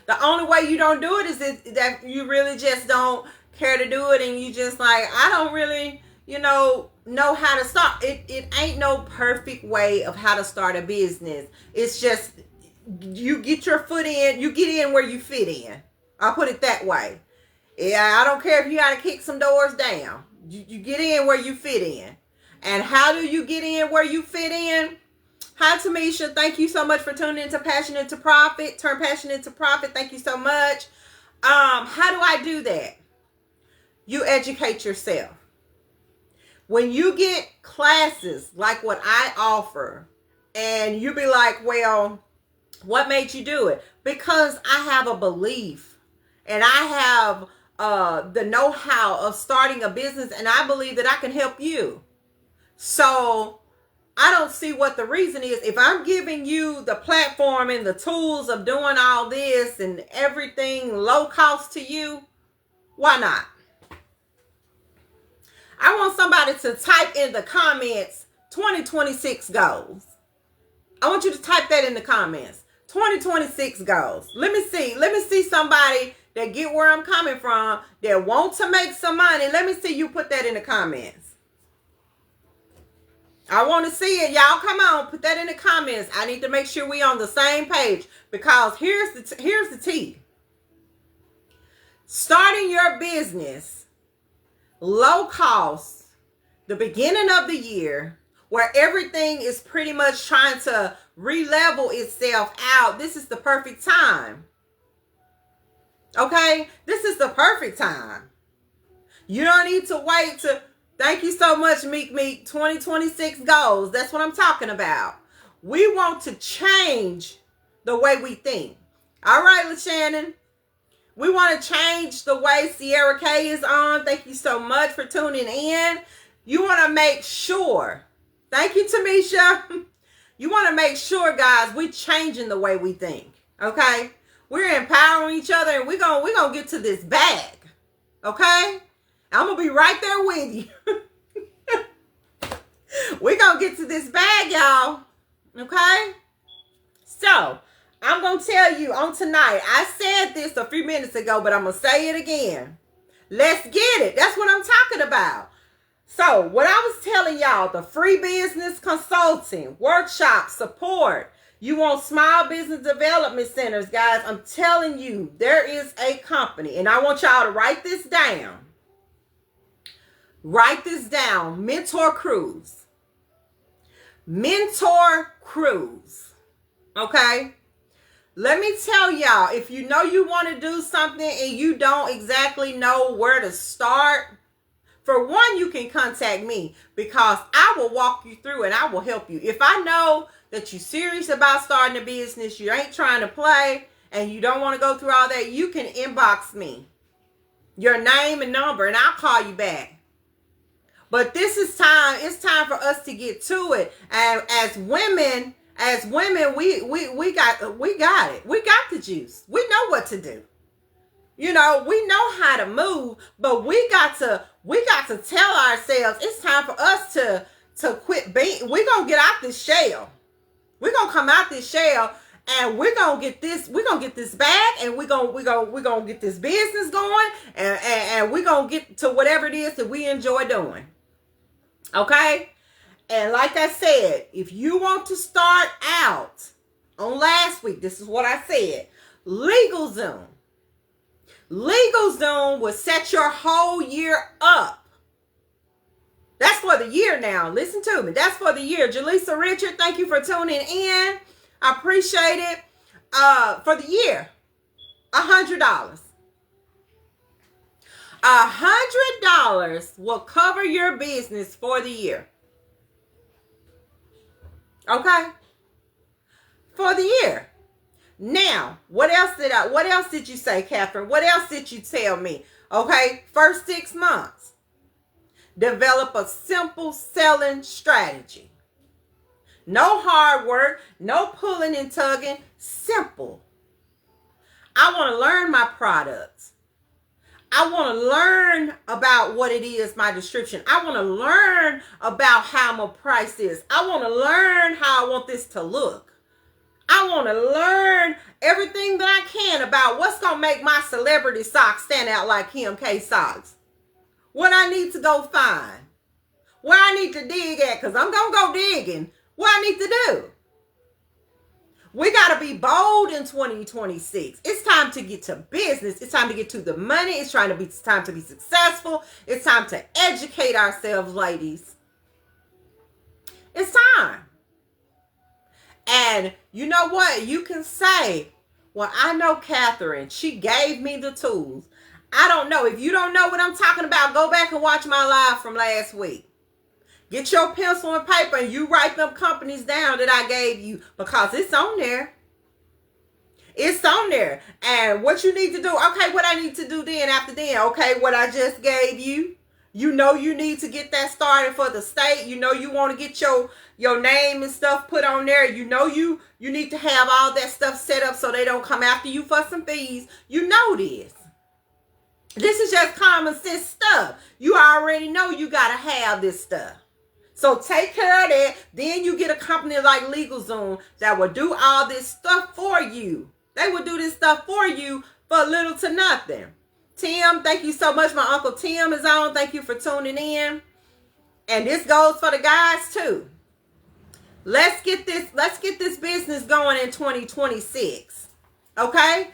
The only way you don't do it is that you really just don't care to do it, and you just like, I don't really, know how to start. It ain't no perfect way of how to start a business. It's just, you get your foot in, you get in where you fit in. I'll put it that way. Yeah, I don't care if you got to kick some doors down. You get in where you fit in. And how do you get in where you fit in? Hi, Tamisha. Thank you so much for tuning into Passion into Profit. Turn passion into profit. Thank you so much. How do I do that? You educate yourself. When you get classes like what I offer, and you be like, well, what made you do it? Because I have a belief, and I have the know-how of starting a business, and I believe that I can help you. So I don't see what the reason is. If I'm giving you the platform and the tools of doing all this and everything low cost to you, why not? I want somebody to type in the comments 2026 goals. I want you to type that in the comments. 2026 goals. Let me see somebody that get where I'm coming from, that want to make some money. Let me see you put that in the comments. I want to see it. Y'all, come on, put that in the comments. I need to make sure we on the same page, because here's the tea. Starting your business low cost, the beginning of the year, where everything is pretty much trying to re-level itself out. This is the perfect time. Okay? This is the perfect time. You don't need to wait to, thank you so much, Meek. 2026 goals. That's what I'm talking about. We want to change the way we think. All right, LaShannon. We want to change the way Sierra K is on. Thank you so much for tuning in. You want to make sure. Thank you, Tamisha. You want to make sure, guys, we're changing the way we think. Okay? We're empowering each other, and we're gonna get to this bag. Okay? I'm going to be right there with you. We're going to get to this bag, y'all. Okay? So, I'm going to tell you on tonight. I said this a few minutes ago, but I'm going to say it again. Let's get it. That's what I'm talking about. So what I was telling y'all, the free business consulting, workshop, support. You want small business development centers, guys. I'm telling you, there is a company, and I want y'all to write this down. Write this down. Mentor Cruise. Mentor Cruise. Okay? Let me tell y'all, if you know you want to do something and you don't exactly know where to start, for one, you can contact me because I will walk you through and I will help you. If I know that you're serious about starting a business, you ain't trying to play, and you don't want to go through all that, you can inbox me your name and number and I'll call you back. But this is time, it's time for us to get to it. And as women, we got it. We got the juice. We know what to do. You know, we know how to move, but we got to tell ourselves it's time for us to quit being. We're gonna get out this shell. We're gonna come out this shell, and we're gonna get this. We're gonna get this bag, and we're gonna get this business going, and we're gonna get to whatever it is that we enjoy doing. Okay. And like I said, if you want to start out on last week, this is what I said. LegalZoom. LegalZoom will set your whole year up. That's for the year now. Listen to me. That's for the year. Jaleesa Richard, thank you for tuning in. I appreciate it. For the year, $100. $100 will cover your business for the year. Okay? For the year. Now, what else did you say, Catherine? What else did you tell me? Okay, first 6 months. Develop a simple selling strategy. No hard work, no pulling and tugging, simple. I want to learn my products. I want to learn about what it is, my description. I want to learn about how my price is. I want to learn how I want this to look. I want to learn everything that I can about what's going to make my celebrity socks stand out like Kim K socks. What I need to go find. Where I need to dig at, because I'm going to go digging. What I need to do. We got to be bold in 2026. It's time to get to business. It's time to get to the money. It's time to be successful. It's time to educate ourselves, ladies. It's time. And you know what? You can say, well, I know Catherine. She gave me the tools. I don't know. If you don't know what I'm talking about, go back and watch my live from last week. Get your pencil and paper and you write them companies down that I gave you, because it's on there. It's on there. And what you need to do, okay, what I need to do then after then, okay, what I just gave you. You know you need to get that started for the state. You know you want to get your name and stuff put on there. You know you need to have all that stuff set up so they don't come after you for some fees. You know this. This is just common sense stuff. You already know you got to have this stuff. So take care of that. Then you get a company like LegalZoom that will do all this stuff for you. They will do this stuff for you for little to nothing. Tim, thank you so much. My Uncle Tim is on. Thank you for tuning in. And this goes for the guys too. Let's get this business going in 2026. Okay?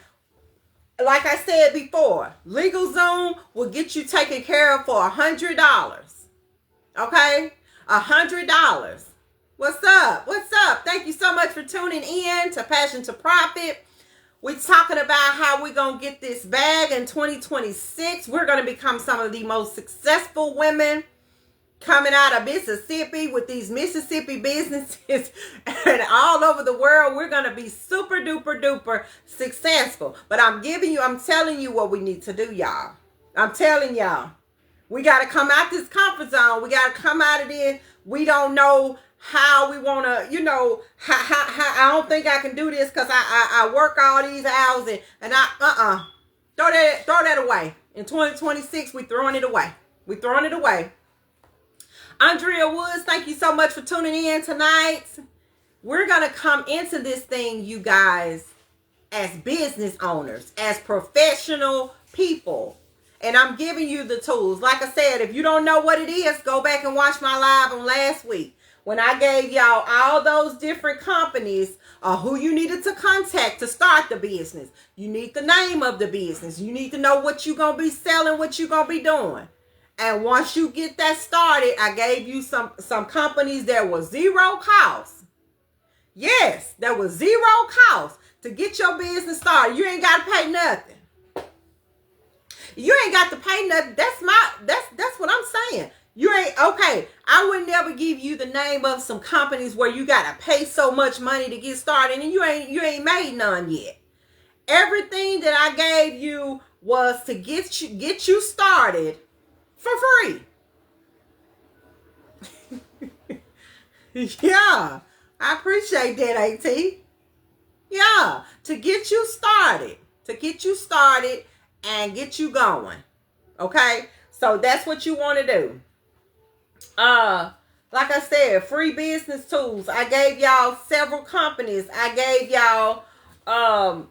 Like I said before, LegalZoom will get you taken care of for $100. Okay? $100. What's up? What's up? Thank you so much for tuning in to Passion to Profit. We're talking about how we're going to get this bag in 2026. We're going to become some of the most successful women coming out of Mississippi with these Mississippi businesses and all over the world. We're going to be super duper duper successful. But I'm telling you what we need to do, y'all. I'm telling y'all. We got to come out this comfort zone. We got to come out of this. We don't know how we want to, how I don't think I can do this because I work all these hours and throw that away. In 2026, we throwing it away. We throwing it away. Andrea Woods, thank you so much for tuning in tonight. We're going to come into this thing, you guys, as business owners, as professional people. And I'm giving you the tools. Like I said, if you don't know what it is, go back and watch my live on last week when I gave y'all all those different companies who you needed to contact to start the business. You need the name of the business. You need to know what you're going to be selling, what you're going to be doing. And once you get that started, I gave you some companies that were zero cost. Yes, that was zero cost to get your business started. You ain't got to pay nothing. You ain't got to pay nothing. That's what I'm saying. You ain't, okay, I would never give you the name of some companies where you got to pay so much money to get started and you ain't made none yet. Everything that I gave you was to get you started for free. Yeah, I appreciate that, AT. Yeah, to get you started and get you going. Okay, so that's what you want to do. Like I said, free business tools. I gave y'all several companies. I gave y'all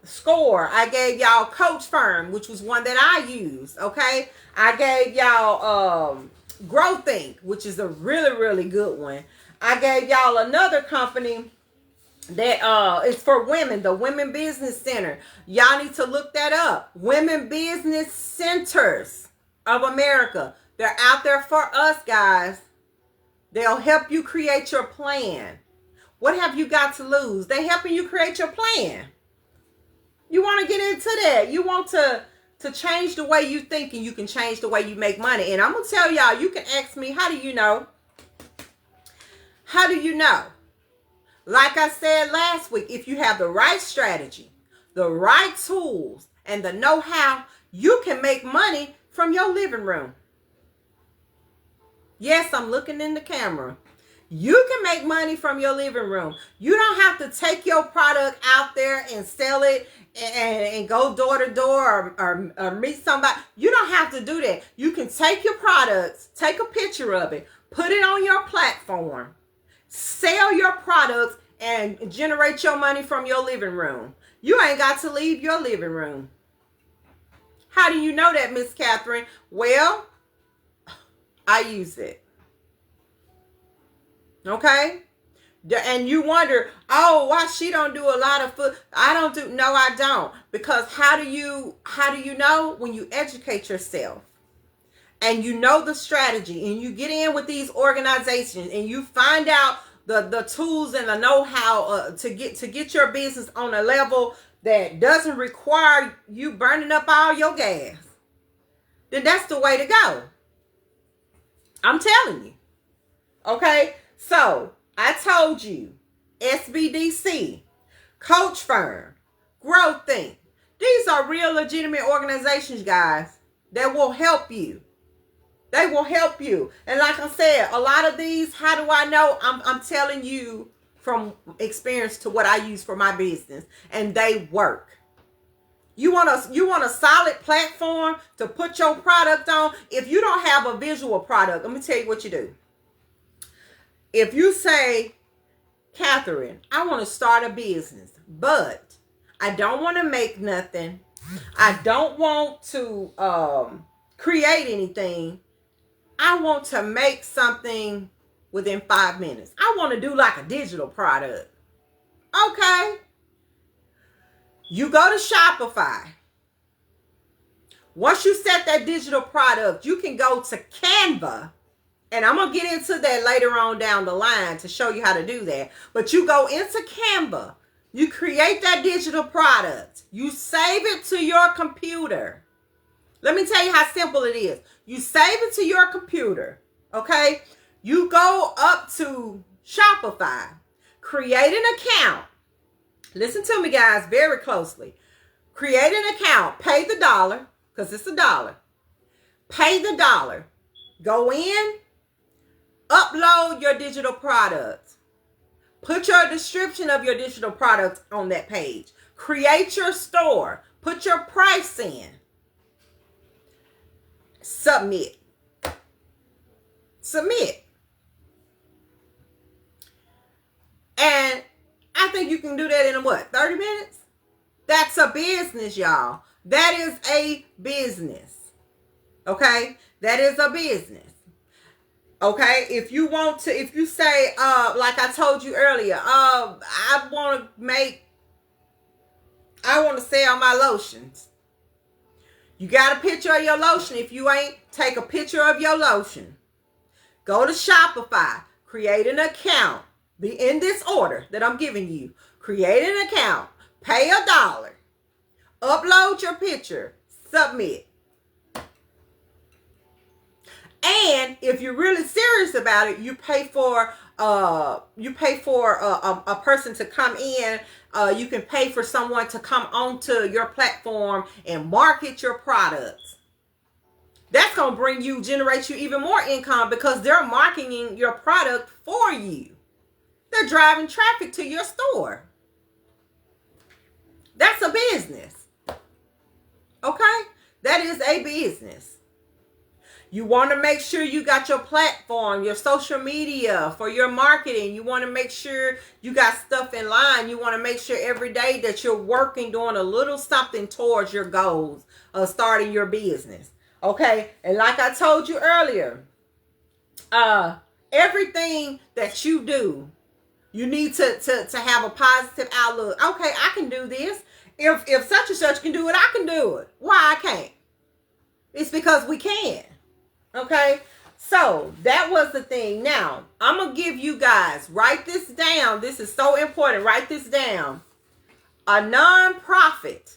Score. I gave y'all Coach Firm, which was one that I used. Okay, I gave y'all Grow Think, which is a really, really good one. I gave y'all another company that is for women, the Women Business Center. Y'all need to look that up. Women Business Centers of America. They're out there for us, guys. They'll help you create your plan. What have you got to lose? They're helping you create your plan. You want to get into that. You want to change the way you think, and you can change the way you make money. And I'm going to tell y'all, you can ask me, how do you know? How do you know? Like I said last week, if you have the right strategy, the right tools, and the know-how, you can make money from your living room. Yes, I'm looking in the camera. You can make money from your living room. You don't have to take your product out there and sell it and go door to door or meet somebody. You don't have to do that. You can take your products, take a picture of it, put it on your platform, sell your products, and generate your money from your living room. You ain't got to leave your living room. How do you know that, Miss Catherine? Well, I use it. Okay? And you wonder, oh, why she don't do a lot of food? No, I don't. Because how do you know? When you educate yourself and you know the strategy and you get in with these organizations and you find out the tools and the know-how to get your business on a level that doesn't require you burning up all your gas, then that's the way to go. I'm telling you. Okay? So, I told you, SBDC, Coach Firm, Grow Think. These are real legitimate organizations, guys, that will help you. They will help you. And like I said, a lot of these, how do I know? I'm telling you from experience to what I use for my business. And they work. You want a solid platform to put your product on. If you don't have a visual product, let me tell you what you do. If you say, Catherine, I want to start a business, but I don't want to make nothing. I don't want to create anything. I want to make something within 5 minutes. I want to do like a digital product. Okay. You go to Shopify. Once you set that digital product, you can go to Canva. And I'm going to get into that later on down the line to show you how to do that. But you go into Canva. You create that digital product. You save it to your computer. Let me tell you how simple it is. You save it to your computer. Okay? You go up to Shopify. Create an account. Listen to me, guys, very closely. Create an account. Pay the $1, because it's $1. Pay the $1. Go in. Upload your digital product. Put your description of your digital product on that page. Create your store. Put your price in. Submit. And I think you can do that in 30 minutes? That's a business, y'all. That is a business. Okay? That is a business. Okay? If you want to, if you say, like I told you earlier, I want to sell my lotions. You got a picture of your lotion. If you ain't, take a picture of your lotion. Go to Shopify. Create an account. Be in this order that I'm giving you. Create an account. Pay $1. Upload your picture. Submit. And if you're really serious about it, you pay for a person to come in. You can pay for someone to come onto your platform and market your products. That's going to generate you even more income because they're marketing your product for you. They're driving traffic to your store. That's a business. Okay? That is a business. You want to make sure you got your platform, your social media for your marketing. You want to make sure you got stuff in line. You want to make sure every day that you're working, doing a little something towards your goals of starting your business. Okay? And like I told you earlier, everything that you do, you need to have a positive outlook. Okay, I can do this. If such and such can do it, I can do it. Why I can't? It's because we can. Okay, so that was the thing. Now, I'm going to give you guys, write this down. This is so important. Write this down. A nonprofit.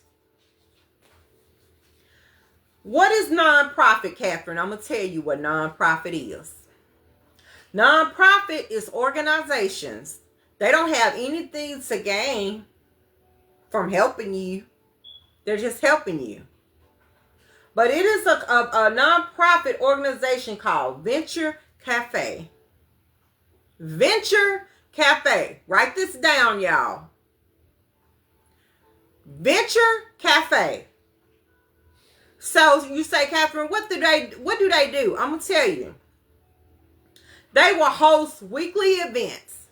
What is nonprofit, Catherine? I'm going to tell you what nonprofit is. Nonprofit is organizations. They don't have anything to gain from helping you. They're just helping you. But it is a nonprofit organization called Venture Cafe. Venture Cafe. Write this down, y'all. Venture Cafe. So you say, Catherine, what do they do? I'm going to tell you. They will host weekly events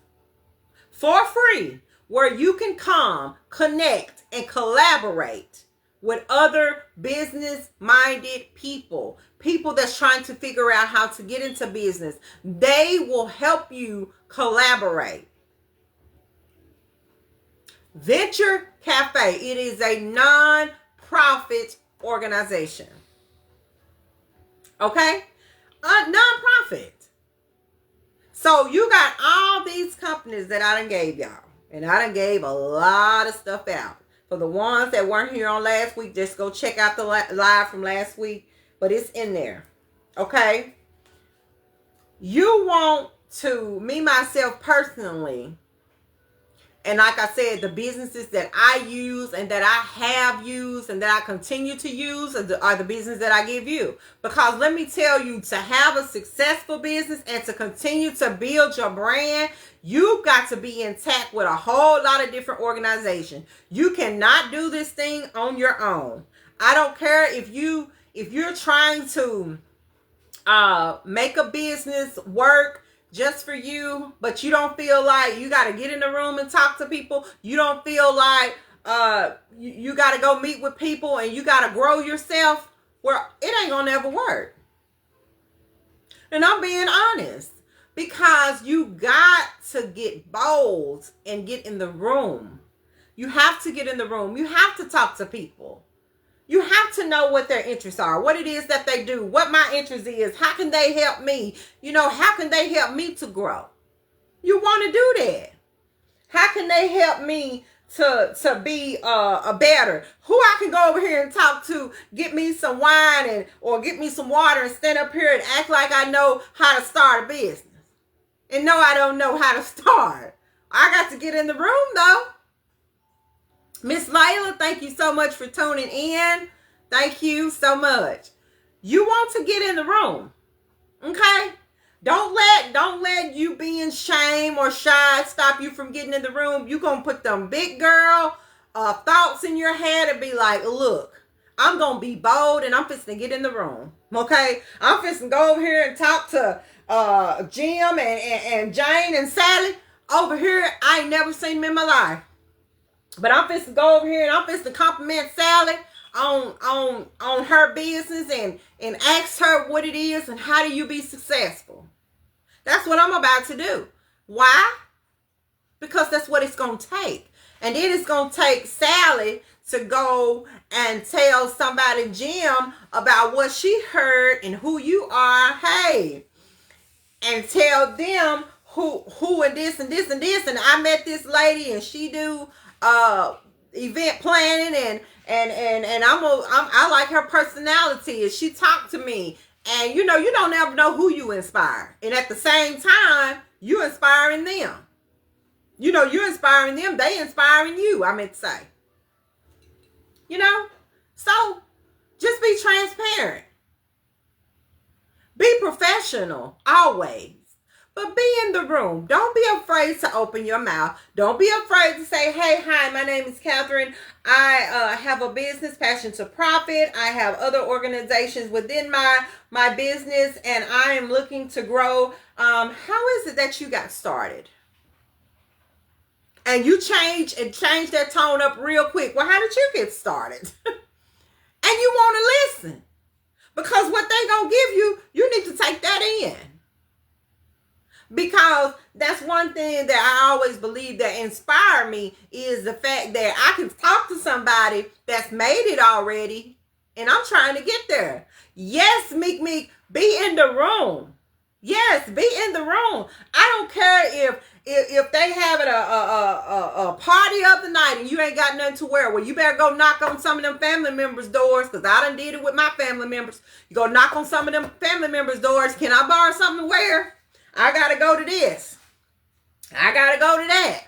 for free where you can come, connect, and collaborate with other business-minded people that's trying to figure out how to get into business. They will help you collaborate. Venture Cafe. It is a non-profit organization. Okay? A non-profit. So you got all these companies that I done gave y'all. And I done gave a lot of stuff out. For the ones that weren't here on last week, just go check out the live from last week. But it's in there. Okay? You want to, me, myself, personally, and like I said, the businesses that I use and that I have used and that I continue to use are the businesses that I give you. Because let me tell you, to have a successful business and to continue to build your brand, you've got to be intact with a whole lot of different organizations. You cannot do this thing on your own. I don't care if you're trying to make a business work just for you, but you don't feel like you got to get in the room and talk to people. You don't feel like you got to go meet with people and you got to grow yourself. Well, it ain't gonna never work. And I'm being honest, because you got to get bold and get in the room. You have to get in the room. You have to talk to people. You have to know what their interests are, what it is that they do, what my interest is, how can they help me? How can they help me to grow? You want to do that. How can they help me to be a better? Who I can go over here and talk to, get me some wine or get me some water and stand up here and act like I know how to start a business. And no, I don't know how to start. I got to get in the room though. Miss Layla, thank you so much for tuning in. Thank you so much. You want to get in the room. Okay? Don't let you being shame or shy stop you from getting in the room. You're going to put them big girl thoughts in your head and be like, look, I'm going to be bold and I'm fixing to get in the room. Okay? I'm fixing to go over here and talk to Jim and Jane and Sally. Over here, I ain't never seen them in my life. But I'm finna go over here and I'm finna compliment Sally on her business and ask her what it is and how do you be successful. That's what I'm about to do. Why? Because that's what it's going to take. And then it's going to take Sally to go and tell somebody, Jim, about what she heard and who you are. Hey, and tell them who and this and this and this. And I met this lady and she do event planning and I like her personality and she talked to me. And you know, you don't ever know who you inspire. And at the same time, you inspiring them. You know, you're inspiring them, they inspiring you, I meant to say. You know? So, just be transparent. Be professional, always. But be in the room. Don't be afraid to open your mouth. Don't be afraid to say, hey, hi, my name is Catherine. I have a business, Passion to Profit. I have other organizations within my business, and I am looking to grow. How is it that you got started? And you change that tone up real quick. Well, how did you get started? And you want to listen. Because what they going to give you, you need to take that in. Because that's one thing that I always believe that inspire me is the fact that I can talk to somebody that's made it already and I'm trying to get there. Yes, Meek, be in the room. Yes, be in the room. I don't care if they having a party of the night and you ain't got nothing to wear. Well, you better go knock on some of them family members' doors, because I done did it with my family members. You go knock on some of them family members' doors. Can I borrow something to wear? I got to go to this. I got to go to that.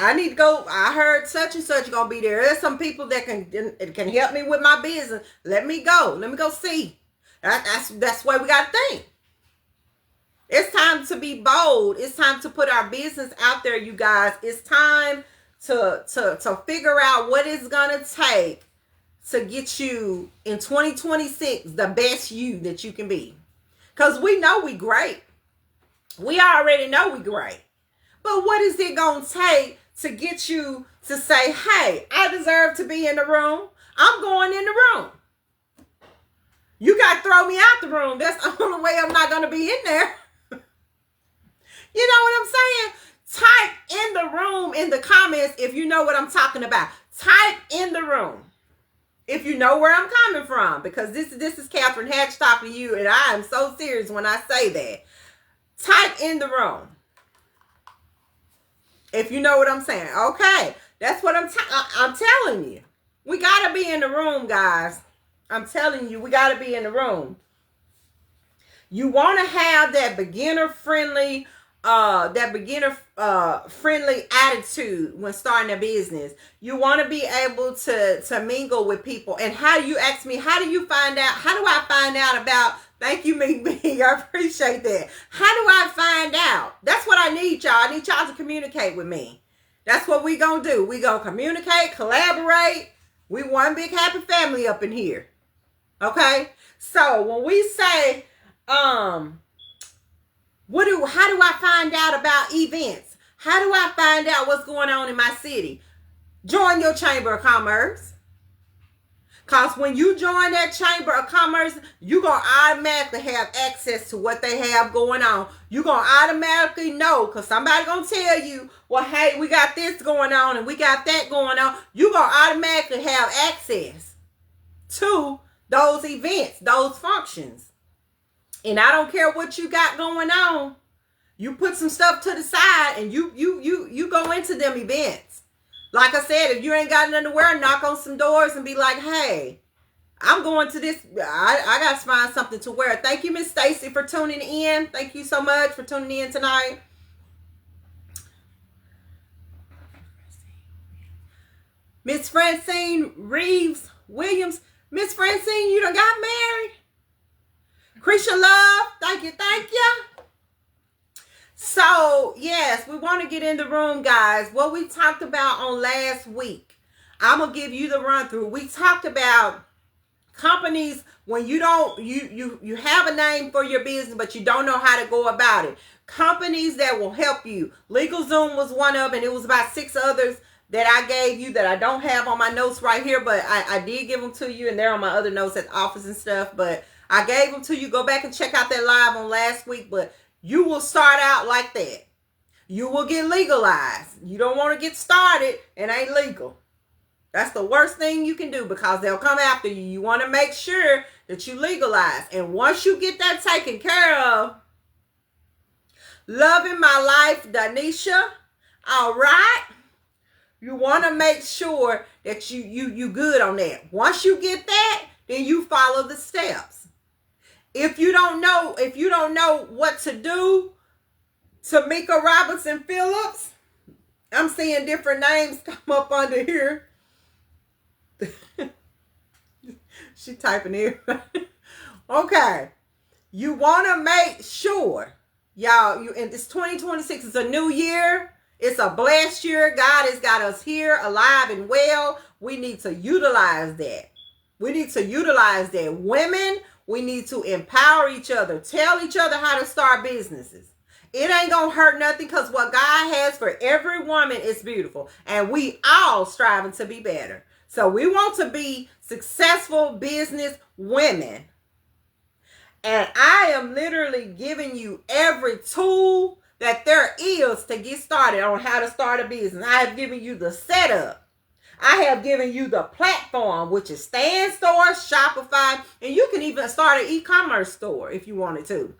I need to go. I heard such and such going to be there. There's some people that can help me with my business. Let me go. Let me go see. That's the way we got to think. It's time to be bold. It's time to put our business out there, you guys. It's time to figure out what it's going to take to get you in 2026 the best you that you can be. Because we know we great. We already know we great. But what is it going to take to get you to say, hey, I deserve to be in the room. I'm going in the room. You got to throw me out the room. That's the only way I'm not going to be in there. You know what I'm saying? Type in the room in the comments if you know what I'm talking about. Type in the room if you know where I'm coming from. Because this is Catherine Hatch talking to you. And I am so serious when I say that. Type in the room if you know what I'm saying. Okay. That's what I'm telling you. We got to be in the room, guys. I'm telling you, we got to be in the room. You want to have that beginner-friendly attitude when starting a business. You want to be able to mingle with people. And how do you ask me, how do you find out? How do I find out about, thank you, Meek. I appreciate that. How do I find out? That's what I need, y'all. I need y'all to communicate with me. That's what we going to do. We going to communicate, collaborate. We one big happy family up in here. Okay? So when we say, how do I find out about events? How do I find out what's going on in my city? Join your Chamber of Commerce. Because when you join that Chamber of Commerce, you're going to automatically have access to what they have going on. You're going to automatically know, because somebody's going to tell you, well, hey, we got this going on and we got that going on. You're going to automatically have access to those events, those functions. And I don't care what you got going on. You put some stuff to the side and you go into them events. Like I said, if you ain't got nothing to wear, knock on some doors and be like, hey, I'm going to this. I got to find something to wear. Thank you, Miss Stacy, for tuning in. Thank you so much for tuning in tonight. Miss Francine Reeves Williams. Miss Francine, you done got married? Krisha Love, thank you. So, yes, we want to get in the room, guys. What we talked about on last week, I'm going to give you the run through. We talked about Companies, when you don't, you have a name for your business, but you don't know how to go about it. Companies that will help you. LegalZoom was one of, and it was about 6 others that I gave you that I don't have on my notes right here, but I did give them to you, and they're on my other notes at the office and stuff, but I gave them to you. Go back and check out that live on last week, but you will start out like that. You will get legalized. You don't want to get started and ain't legal. That's the worst thing you can do because they'll come after you. You want to make sure that you legalize. And once you get that taken care of, loving my life, Danisha, all right? You want to make sure that you good on that. Once you get that, then you follow the steps. If you don't know what to do, Tamika Robinson Phillips, I'm seeing different names come up under here. She typing in. Okay. You want to make sure, y'all, and this 2026 is a new year. It's a blessed year. God has got us here alive and well. We need to utilize that. We need to utilize that. Women, we need to empower each other. Tell each other how to start businesses. It ain't going to hurt nothing because what God has for every woman is beautiful. And we all striving to be better. So we want to be successful business women. And I am literally giving you every tool that there is to get started on how to start a business. I have given you the setup. I have given you the platform, which is Stand Store, Shopify, and you can even start an e-commerce store if you wanted to.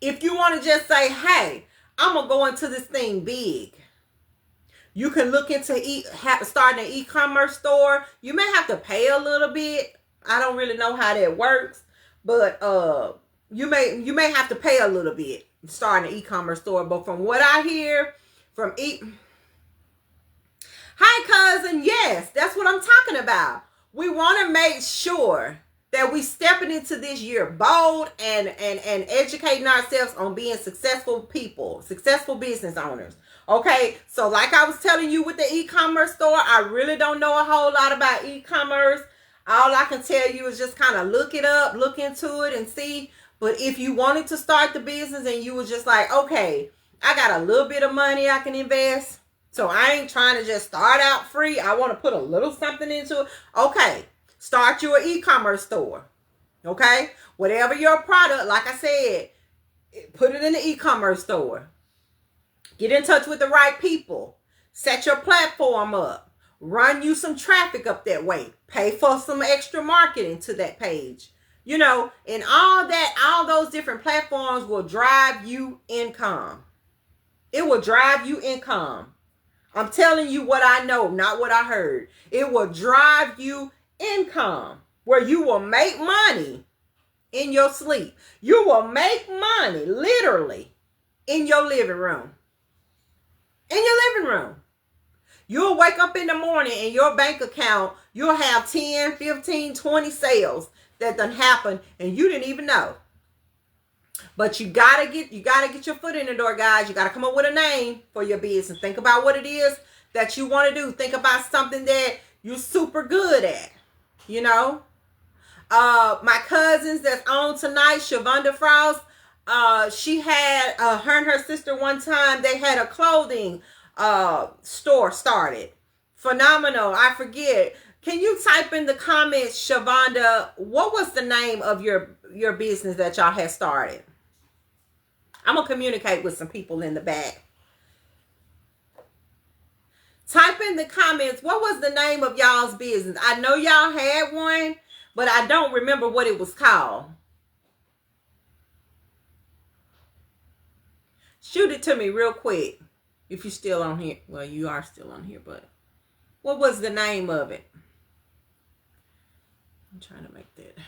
If you want to just say, hey, I'm going to go into this thing big. You can look into starting an e-commerce store. You may have to pay a little bit. I don't really know how that works, but you may have to pay a little bit starting an e-commerce store. But from what I hear from hi cousin, yes, that's what I'm talking about. We want to make sure that we stepping into this year bold and educating ourselves on being successful people, successful business owners. Okay, so like I was telling you with the e-commerce store, I really don't know a whole lot about e-commerce. All I can tell you is just kind of look it up, look into it and see. But if you wanted to start the business and you was just like, okay, I got a little bit of money I can invest, so I ain't trying to just start out free. I want to put a little something into it. Okay, start your e-commerce store. Okay, whatever your product, like I said, put it in the e-commerce store. Get in touch with the right people. Set your platform up. Run you some traffic up that way. Pay for some extra marketing to that page. You know, and all those different platforms will drive you income. It will drive you income. I'm telling you what I know, not what I heard. It will drive you income where you will make money in your sleep. You will make money literally in your living room. In your living room. You'll wake up in the morning and your bank account, you'll have 10, 15, 20 sales that done happened and you didn't even know. But you gotta get your foot in the door, guys. You gotta come up with a name for your business. Think about what it is that you want to do. Think about something that you're super good at. You know? My cousins that's on tonight, Shavonda Frost, she had her and her sister one time, they had a clothing store started. Phenomenal. I forget. Can you type in the comments, Shavonda, what was the name of your business that y'all had started? I'm going to communicate with some people in the back. Type in the comments, what was the name of y'all's business? I know y'all had one, but I don't remember what it was called. Shoot it to me real quick. If you're still on here. Well, you are still on here, but what was the name of it? I'm trying to make that.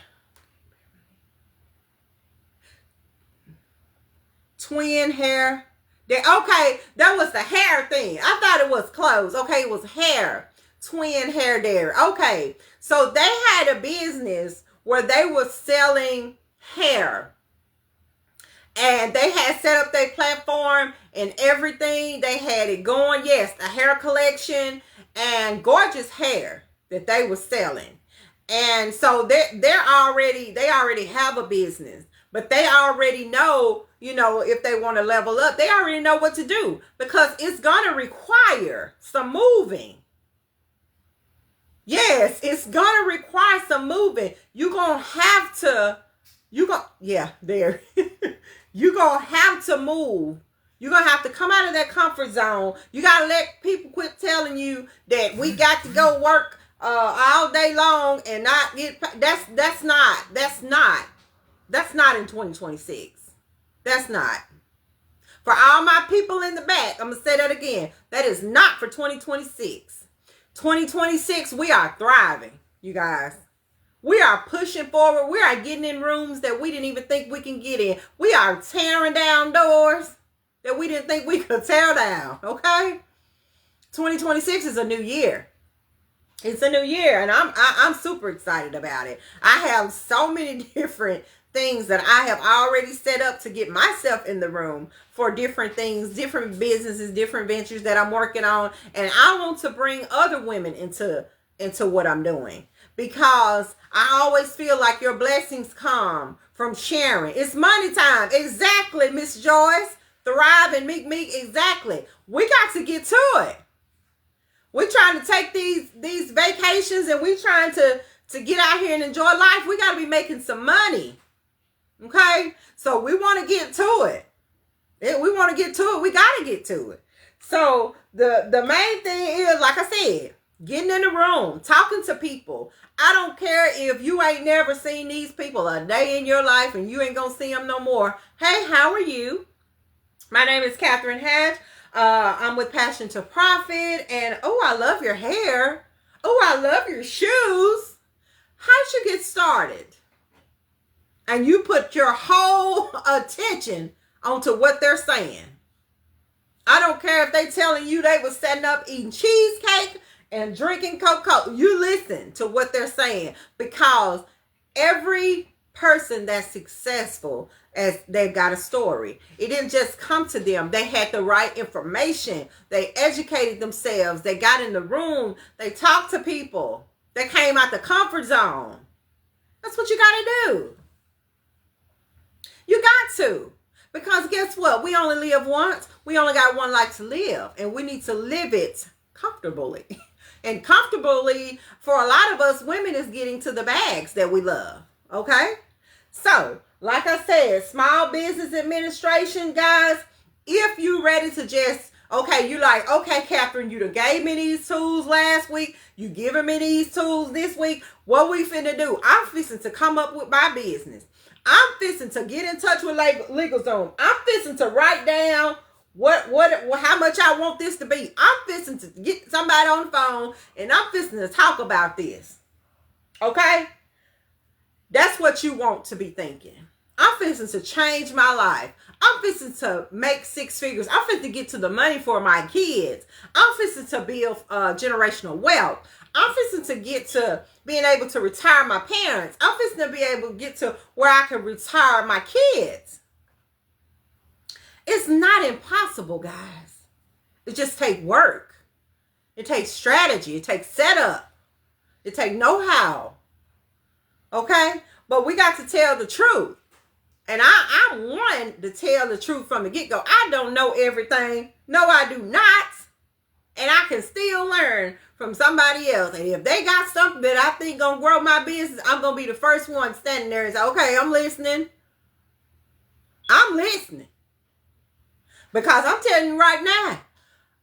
Twin hair. Okay, that was the hair thing. I thought it was clothes. Okay, it was hair. Twin hair there. Okay, so they had a business where they were selling hair. And they had set up their platform and everything. They had it going. Yes, a hair collection and gorgeous hair that they were selling. And so they already have a business, but they already know, if they want to level up, they already know what to do, because it's going to require some moving. Yes, it's going to require some moving. You're going to have to, you're going to have to move. You're going to have to come out of that comfort zone. You got to let people quit telling you that we got to go work all day long and not get, that's not in 2026. That's not. For all my people in the back, I'm going to say that again. That is not for 2026. 2026, we are thriving, you guys. We are pushing forward. We are getting in rooms that we didn't even think we can get in. We are tearing down doors that we didn't think we could tear down, okay? 2026 is a new year. It's a new year, and I'm super excited about it. I have so many different things that I have already set up to get myself in the room for different things, different businesses, different ventures that I'm working on. And I want to bring other women into what I'm doing, because I always feel like your blessings come from sharing. It's money time. Exactly, Miss Joyce. Thrive and Meek, exactly. We got to get to it. We're trying to take these vacations, and we're trying to get out here and enjoy life. We got to be making some money. Okay? So we want to get to it. We want to get to it. We got to get to it. So the main thing is, like I said, getting in the room, talking to people. I don't care if you ain't never seen these people a day in your life and you ain't going to see them no more. Hey, how are you? My name is Catherine Hatch. I'm with Passion to Profit. And, oh, I love your hair. Oh, I love your shoes. How'd you get started? And you put your whole attention onto what they're saying. I don't care if they telling you they was setting up eating cheesecake and drinking Coca-Cola. You listen to what they're saying, because every person that's successful, as they've got a story. It didn't just come to them. They had the right information. They educated themselves. They got in the room. They talked to people. They came out the comfort zone. That's what you got to do. You got to. Because guess what? We only live once. We only got one life to live. And we need to live it comfortably. And comfortably, for a lot of us, women, is getting to the bags that we love. Okay? So, like I said, small business administration, guys, if you ready to just, okay, you like, okay, Catherine, you done gave me these tools last week. You giving me these tools this week. What we finna do? I'm fixing to come up with my business. I'm fixing to get in touch with LegalZoom. I'm fixing to write down how much I want this to be. I'm fixing to get somebody on the phone, and I'm fixing to talk about this. Okay? That's what you want to be thinking. I'm fixing to change my life. I'm fixing to make 6 figures. I'm fixing to get to the money for my kids. I'm fixing to build generational wealth. I'm fixing to get to being able to retire my parents. I'm fixing to be able to get to where I can retire my kids. It's not impossible, guys. It just takes work. It takes strategy. It takes setup. It takes know-how. Okay? But we got to tell the truth. And I'm one to tell the truth from the get-go. I don't know everything. No, I do not. And I can still learn from somebody else. And if they got something that I think gonna grow my business, I'm gonna be the first one standing there and say, okay, I'm listening. I'm listening. Because I'm telling you right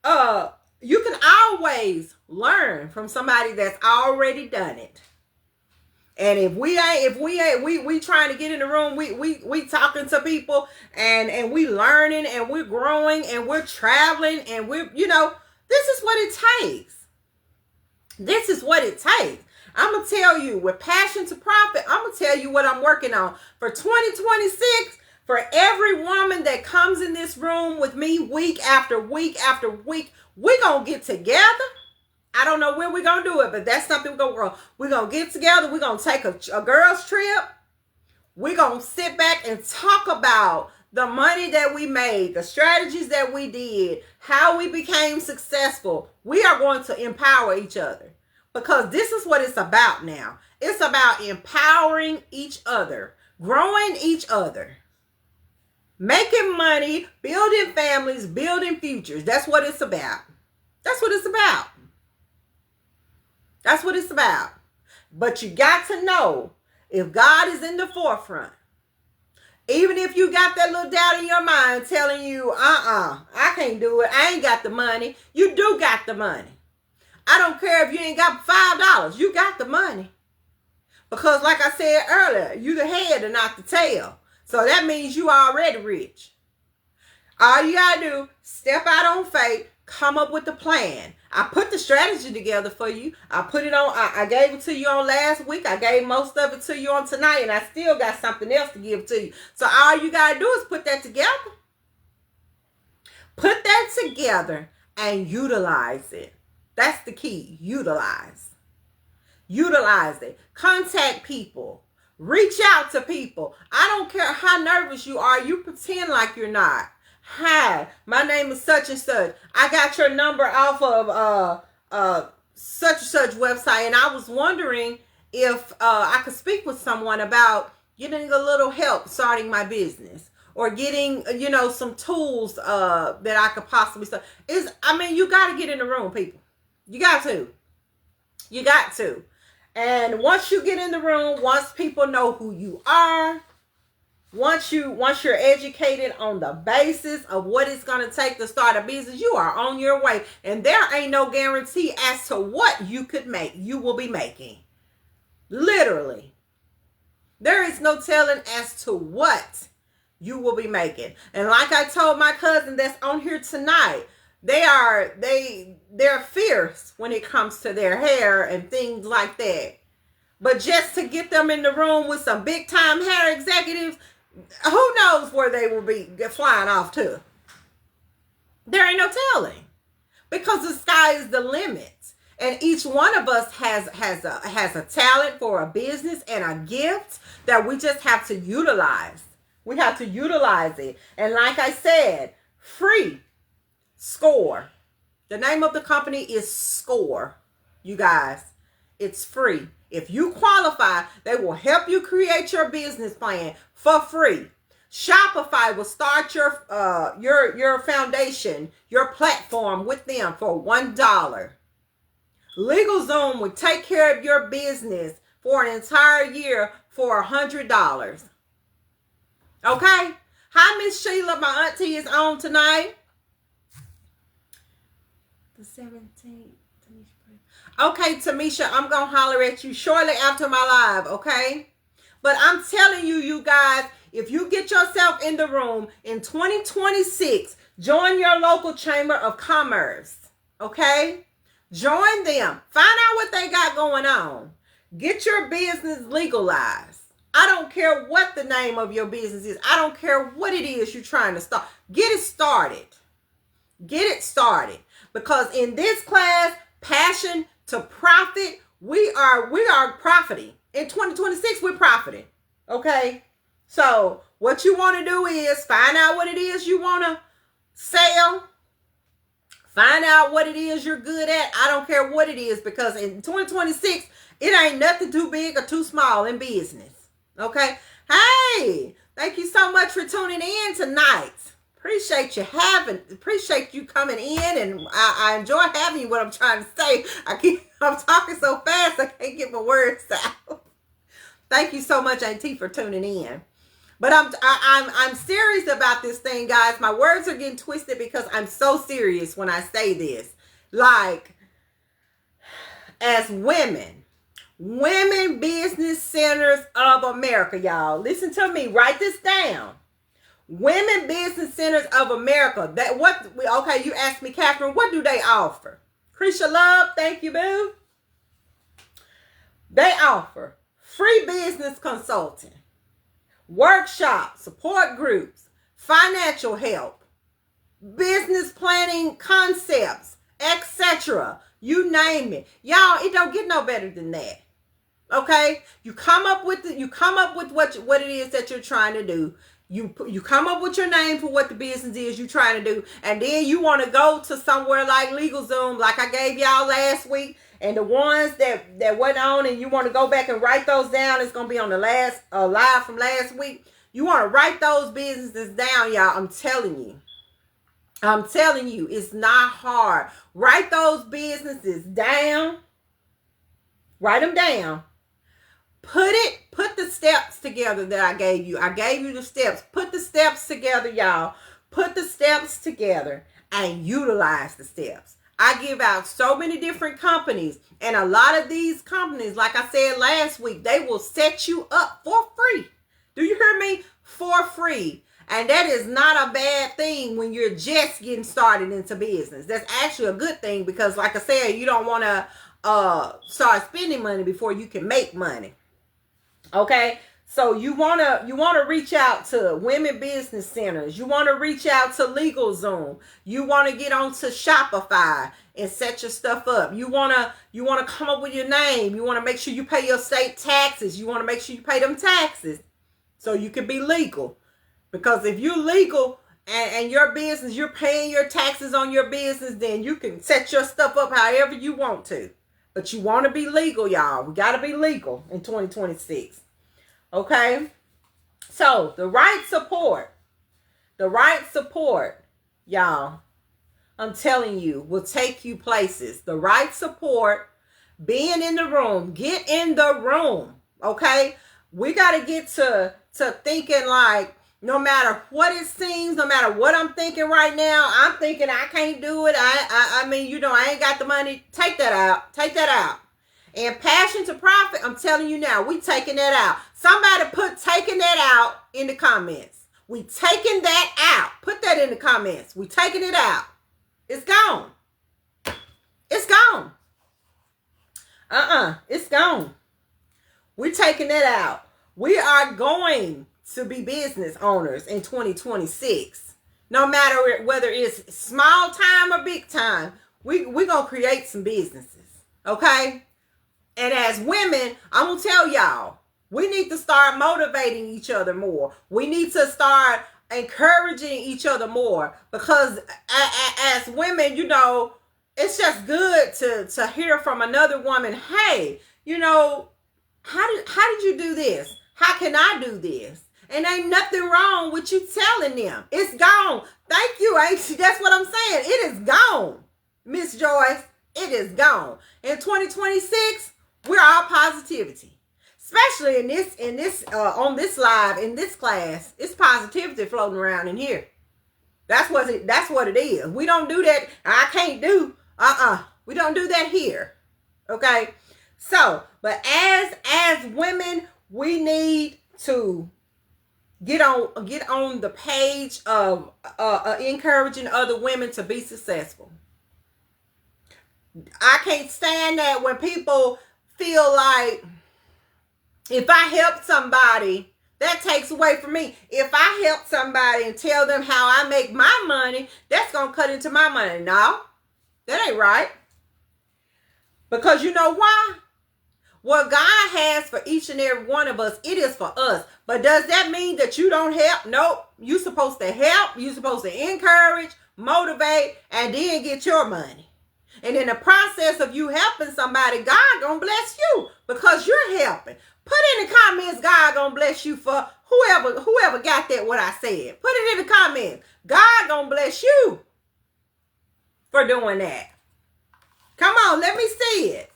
now, you can always learn from somebody that's already done it. And if we trying to get in the room, we talking to people and we learning and we're growing and we're traveling and this is what it takes. This is what it takes. I'm going to tell you, with Passion to Profit, I'm going to tell you what I'm working on for 2026. For every woman that comes in this room with me week after week after week, we're going to get together. I don't know when we're going to do it, but that's something we're going to grow. We're going to get together. We're going to take a girls trip. We're going to sit back and talk about the money that we made, the strategies that we did, how we became successful. We are going to empower each other. Because this is what it's about now. It's about empowering each other, growing each other, making money, building families, building futures. That's what it's about. That's what it's about. That's what it's about. But you got to know, if God is in the forefront, even if you got that little doubt in your mind telling you, I can't do it, I ain't got the money, you do got the money. I don't care if you ain't got $5, you got the money. Because like I said earlier, you the head and not the tail. So that means you already rich. All you gotta do, step out on faith, come up with the plan. I put the strategy together for you. I put it on, I gave it to you on last week. I gave most of it to you on tonight, and I still got something else to give to you. So all you gotta do is put that together. Put that together and utilize it. That's the key. Utilize. Utilize it. Contact people. Reach out to people. I don't care how nervous you are. You pretend like you're not. Hi, my name is such and such. I got your number off of such and such website, and I was wondering if I could speak with someone about getting a little help starting my business, or getting, some tools that I could possibly start. You got to get in the room, people. You got to. You got to. And once you get in the room, once people know who you are, once you're educated on the basis of what it's going to take to start a business, you are on your way. And there ain't no guarantee as to what you will be making. Literally. There is no telling as to what you will be making. And like I told my cousin that's on here tonight, they're fierce when it comes to their hair and things like that. But just to get them in the room with some big time hair executives, who knows where they will be flying off to? There ain't no telling, because the sky is the limit, and each one of us has a talent for a business and a gift that we just have to utilize. We have to utilize it, and like I said, free. Score. The name of the company is Score. You guys, it's free. If you qualify, they will help you create your business plan for free. Shopify will start your foundation, your platform with them for $1. LegalZoom will take care of your business for an entire year for $100. Okay? Hi, Miss Sheila. My auntie is on tonight. The 17th. Okay, Tamisha, I'm going to holler at you shortly after my live, okay? But I'm telling you, you guys, if you get yourself in the room in 2026, join your local chamber of commerce, okay? Join them. Find out what they got going on. Get your business legalized. I don't care what the name of your business is. I don't care what it is you're trying to start. Get it started. Get it started. Because in this class, Passion to Profit, we are profiting. In 2026, we're profiting. Okay? So what you want to do is find out what it is you want to sell. Find out what it is you're good at. I don't care what it is, because in 2026, it ain't nothing too big or too small in business. Okay? Hey, thank you so much for tuning in tonight. Appreciate you coming in, and I enjoy having you. What I'm trying to say, I'm talking so fast I can't get my words out. Thank you so much, Auntie, for tuning in. But I'm serious about this thing, guys. My words are getting twisted because I'm so serious when I say this. Like, as women business centers of America, y'all. Listen to me. Write this down. Women business centers of America. Okay, you asked me, Catherine, what do they offer? Krisha Love, thank you, boo. They offer free business consulting, workshops, support groups, financial help, business planning concepts, etc. You name it. Y'all, it don't get no better than that. Okay? You come up with what it is that you're trying to do. You come up with your name for what the business is you're trying to do, and then you want to go to somewhere like LegalZoom, like I gave y'all last week, And the ones that went on and you want to go back and write those down, it's going to be on the last live from last week. You want to write those businesses down, y'all. I'm telling you. It's not hard. Write those businesses down. Write them down. Put the steps together that I gave you. I gave you the steps. Put the steps together, y'all. Put the steps together and utilize the steps. I give out so many different companies, and a lot of these companies, like I said last week, they will set you up for free. Do you hear me? For free. And that is not a bad thing when you're just getting started into business. That's actually a good thing because, like I said, you don't want to start spending money before you can make money. Okay? So you want to reach out to women business centers. You want to reach out to LegalZoom. You want to get onto Shopify and set your stuff up. You want to come up with your name. You want to make sure you pay your state taxes. You want to make sure you pay them taxes so you can be legal. Because if you're legal and your business, you're paying your taxes on your business, then you can set your stuff up however you want to. But you want to be legal, y'all. We got to be legal in 2026. Okay? So, the right support, y'all, I'm telling you, will take you places. The right support, being in the room, get in the room, okay? We got to get to thinking like, no matter what it seems, no matter what I'm thinking right now, I'm thinking I can't do it. I mean, you know, I ain't got the money. Take that out. Take that out. And passion to profit, I'm telling you now, we taking that out. Somebody put taking that out in the comments. We taking that out. Put that in the comments. We taking it out. It's gone. It's gone. It's gone. We're taking that out. We are going to be business owners in 2026. No matter whether it's small time or big time, we're going to create some businesses. Okay? And as women, I'm going to tell y'all, we need to start motivating each other more. We need to start encouraging each other more. Because as women, you know, it's just good to hear from another woman, hey, you know, how did you do this? How can I do this? And ain't nothing wrong with you telling them. It's gone. Thank you. That's what I'm saying. It is gone, Miss Joyce. It is gone. In 2026, we're all positivity. Especially in this on this live, in this class, it's positivity floating around in here. That's what it is. We don't do that. I can't do. We don't do that here. Okay. So, but as women, we need to get on the page of encouraging other women to be successful. I can't stand that when people feel like if I help somebody, that takes away from me. If I help somebody and tell them how I make my money, that's going to cut into my money. No, that ain't right. Because you know why? What God has for each and every one of us, it is for us. But does that mean that you don't help? Nope. You're supposed to help. You're supposed to encourage, motivate, and then get your money. And in the process of you helping somebody, God gonna bless you because you're helping. Put in the comments, God gonna bless you for whoever got that what I said. Put it in the comments. God gonna bless you for doing that. Come on, let me see it.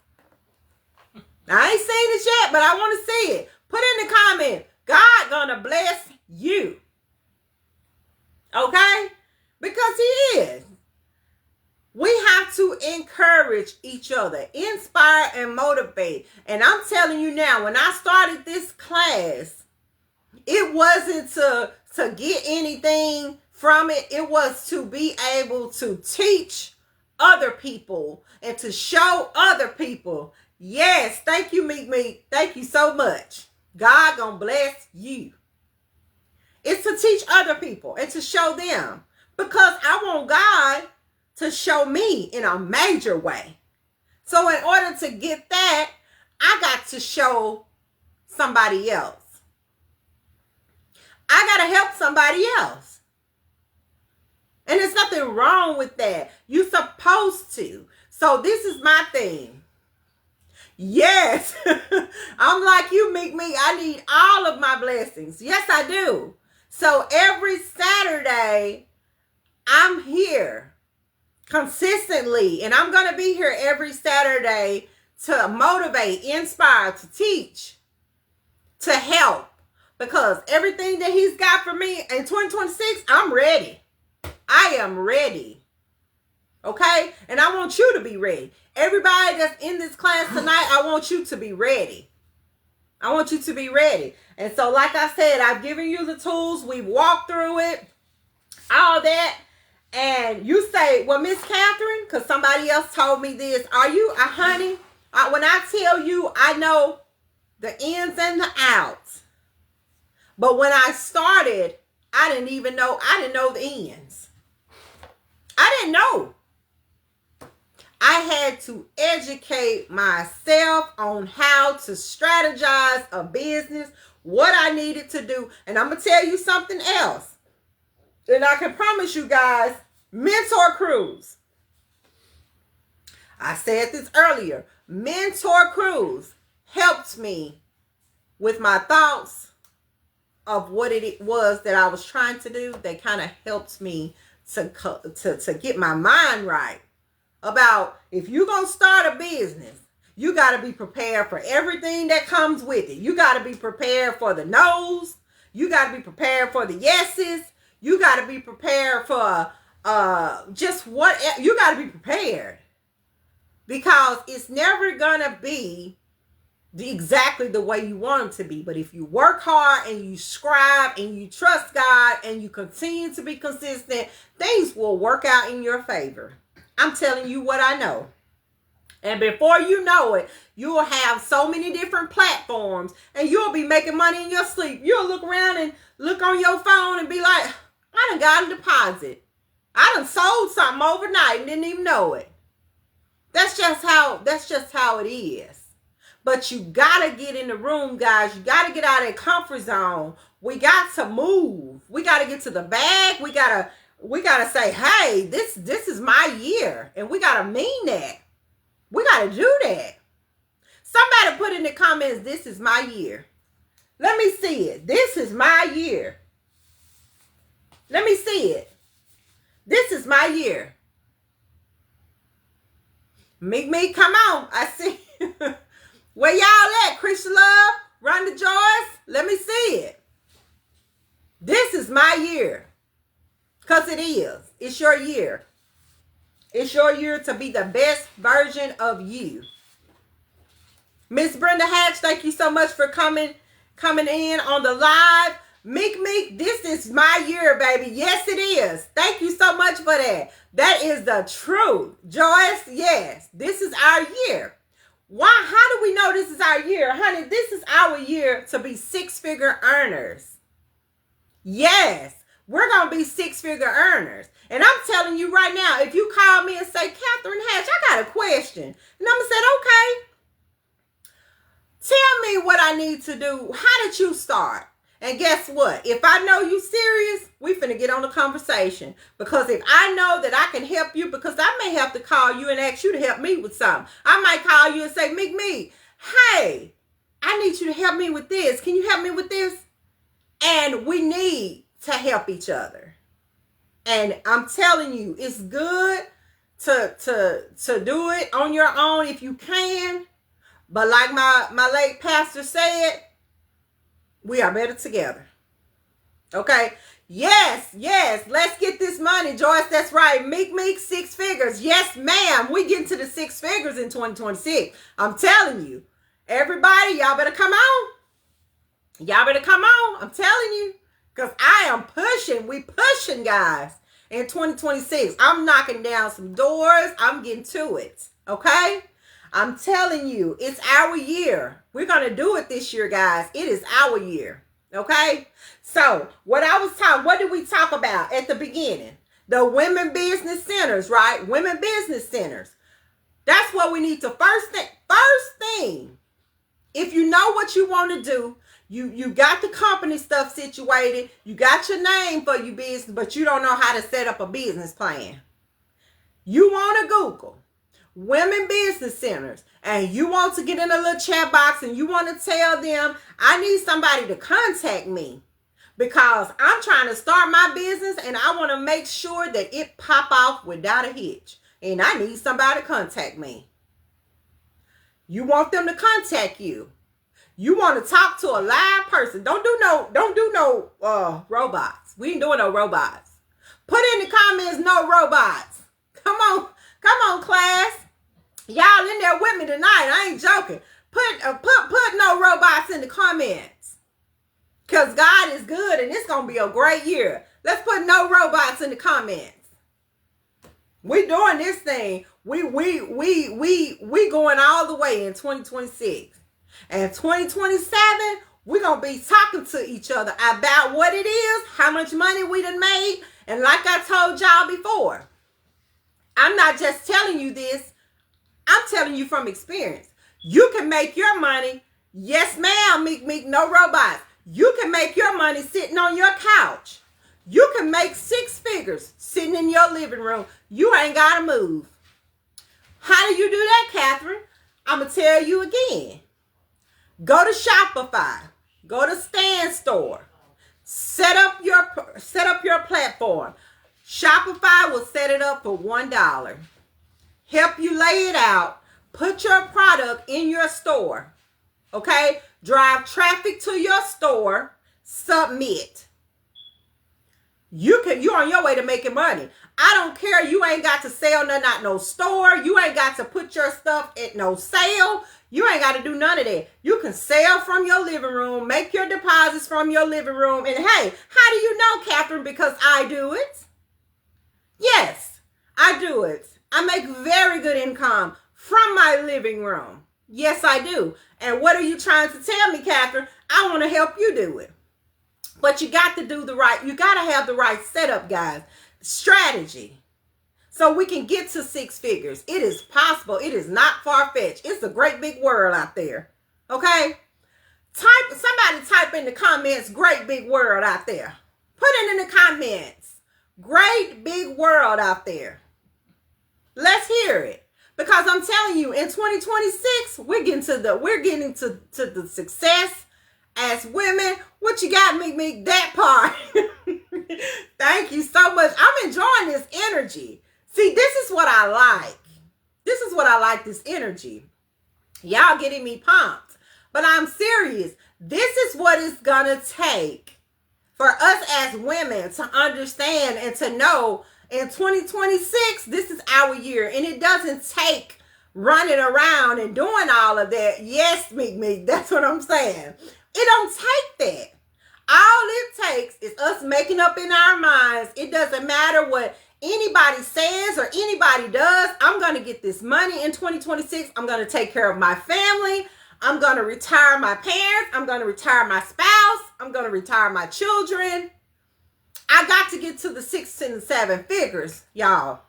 I ain't seen it yet, but I want to see it. Put in the comment, God gonna bless you. Okay? Because he is. We have to encourage each other, inspire and motivate. And I'm telling you now, when I started this class, it wasn't to get anything from it. It was to be able to teach other people and to show other people. Yes, thank you, Meek Meek. Thank you so much. God gonna bless you. It's to teach other people and to show them. Because I want God to show me in a major way. So in order to get that, I got to show somebody else. I got to help somebody else. And there's nothing wrong with that. You're supposed to. So this is my thing. Yes. I'm like you, Meek Me. I need all of my blessings. Yes, I do. So every Saturday, I'm here consistently. And I'm going to be here every Saturday to motivate, inspire, to teach, to help. Because everything that he's got for me in 2026, I'm ready. I am ready. Okay? And I want you to be ready. Everybody that's in this class tonight, I want you to be ready. I want you to be ready. And so, like I said, I've given you the tools. We've walked through it. All that. And you say, well, Miss Catherine, because somebody else told me this. Are you, honey, when I tell you, I know the ins and the outs. But when I started, I didn't know the ends. I didn't know. I had to educate myself on how to strategize a business, what I needed to do. And I'm going to tell you something else. And I can promise you guys, Mentor Cruise. I said this earlier. Mentor Cruise helped me with my thoughts of what it was that I was trying to do. They kind of helped me to get my mind right about if you're going to start a business, you got to be prepared for everything that comes with it. You got to be prepared for the no's. You got to be prepared for the yeses. You got to be prepared for just what you got to be prepared, because it's never going to be exactly the way you want it to be. But if you work hard and you scribe and you trust God and you continue to be consistent, things will work out in your favor. I'm telling you what I know. And before you know it, you will have so many different platforms and you'll be making money in your sleep. You'll look around and look on your phone and be like, I done got a deposit. I done sold something overnight and didn't even know it. That's just how it is. But you gotta get in the room, guys. You gotta get out of that comfort zone. We got to move. We gotta get to the bag. We gotta say, hey, this is my year. And we gotta mean that. We gotta do that. Somebody put in the comments, this is my year. Let me see it. This is my year. Let me see it. This is my year. Meek Me, come on. I see. Where y'all at? Christian Love, Rhonda Joyce, let me see it. This is my year. Because it is. It's your year. It's your year to be the best version of you. Miss Brenda Hatch, thank you so much for coming in on the live. Meek, this is my year, baby. Yes, it is. Thank you so much for that. That is the truth. Joyce, yes. This is our year. Why? How do we know this is our year? Honey, this is our year to be six-figure earners. Yes. We're going to be six-figure earners. And I'm telling you right now, if you call me and say, Catherine Hatch, I got a question. And I'm going to say, okay. Tell me what I need to do. How did you start? And guess what? If I know you serious, we finna get on the conversation. Because if I know that I can help you, because I may have to call you and ask you to help me with something. I might call you and say, Meek Me, hey, I need you to help me with this. Can you help me with this? And we need to help each other. And I'm telling you, it's good to do it on your own if you can. But like my late pastor said, we are better together. Okay? Yes. Let's get this money, Joyce. That's right. Meek, six figures. Yes, ma'am. We get into the six figures in 2026. I'm telling you. Everybody, y'all better come on. Y'all better come on. I'm telling you. Because I am pushing. We pushing, guys. In 2026. I'm knocking down some doors. I'm getting to it. Okay? I'm telling you, it's our year. We're going to do it this year, guys. It is our year. Okay? So, what did we talk about at the beginning? The women business centers, right? Women business centers. That's what we need to first thing. If you know what you want to do, you got the company stuff situated, you got your name for your business, but you don't know how to set up a business plan. You want to Google, women business centers, and you want to get in a little chat box and you want to tell them, I need somebody to contact me because I'm trying to start my business and I want to make sure that it pop off without a hitch. And I need somebody to contact me. You want them to contact you. You want to talk to a live person. Don't do no robots. We ain't doing no robots. Put in the comments, no robots. Come on, class. Y'all in there with me tonight. I ain't joking. Put no robots in the comments. Because God is good and it's going to be a great year. Let's put no robots in the comments. We doing this thing. We going all the way in 2026. And 2027, we're going to be talking to each other about what it is, how much money we done made. And like I told y'all before, I'm not just telling you this. I'm telling you from experience. You can make your money. Yes, ma'am, Meek, no robots. You can make your money sitting on your couch. You can make 6 figures sitting in your living room. You ain't got to move. How do you do that, Catherine? I'm going to tell you again. Go to Shopify. Go to Stand Store. Set up your platform. Shopify will set it up for $1. Help you lay it out. Put your product in your store. Okay? Drive traffic to your store. Submit. You're on your way to making money. I don't care. You ain't got to sell nothing at no store. You ain't got to put your stuff at no sale. You ain't got to do none of that. You can sell from your living room, make your deposits from your living room. And hey, how do you know, Catherine? Because I do it. Yes, I do it. I make very good income from my living room. Yes, I do. And what are you trying to tell me, Catherine? I want to help you do it. But you got to do you got to have the right setup, guys. Strategy. So we can get to 6 figures. It is possible. It is not far-fetched. It's a great big world out there. Okay? Somebody type in the comments, great big world out there. Put it in the comments. Great big world out there. Let's hear it. Because I'm telling you, in 2026, we're getting to the success as women. What you got, Meek? That part. Thank you so much. I'm enjoying this energy. See, this is what I like. This is what I like, this energy. Y'all getting me pumped. But I'm serious. This is what it's going to take for us as women to understand and to know in 2026, this is our year. And it doesn't take running around and doing all of that. Yes, Meek, that's what I'm saying. It don't take that. All it takes is us making up in our minds. It doesn't matter what anybody says or anybody does. I'm going to get this money in 2026. I'm going to take care of my family. I'm going to retire my parents. I'm going to retire my spouse. I'm going to retire my children. I got to get to the 6 and 7 figures, y'all.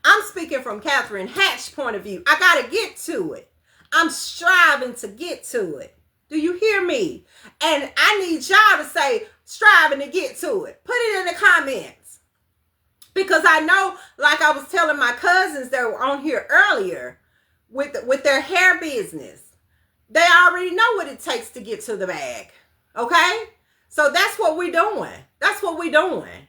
I'm speaking from Catherine Hatch's point of view. I got to get to it. I'm striving to get to it. Do you hear me? And I need y'all to say, striving to get to it. Put it in the comments. Because I know, like I was telling my cousins that were on here earlier with their hair business, they already know what it takes to get to the bag. Okay? So that's what we're doing. That's what we're doing.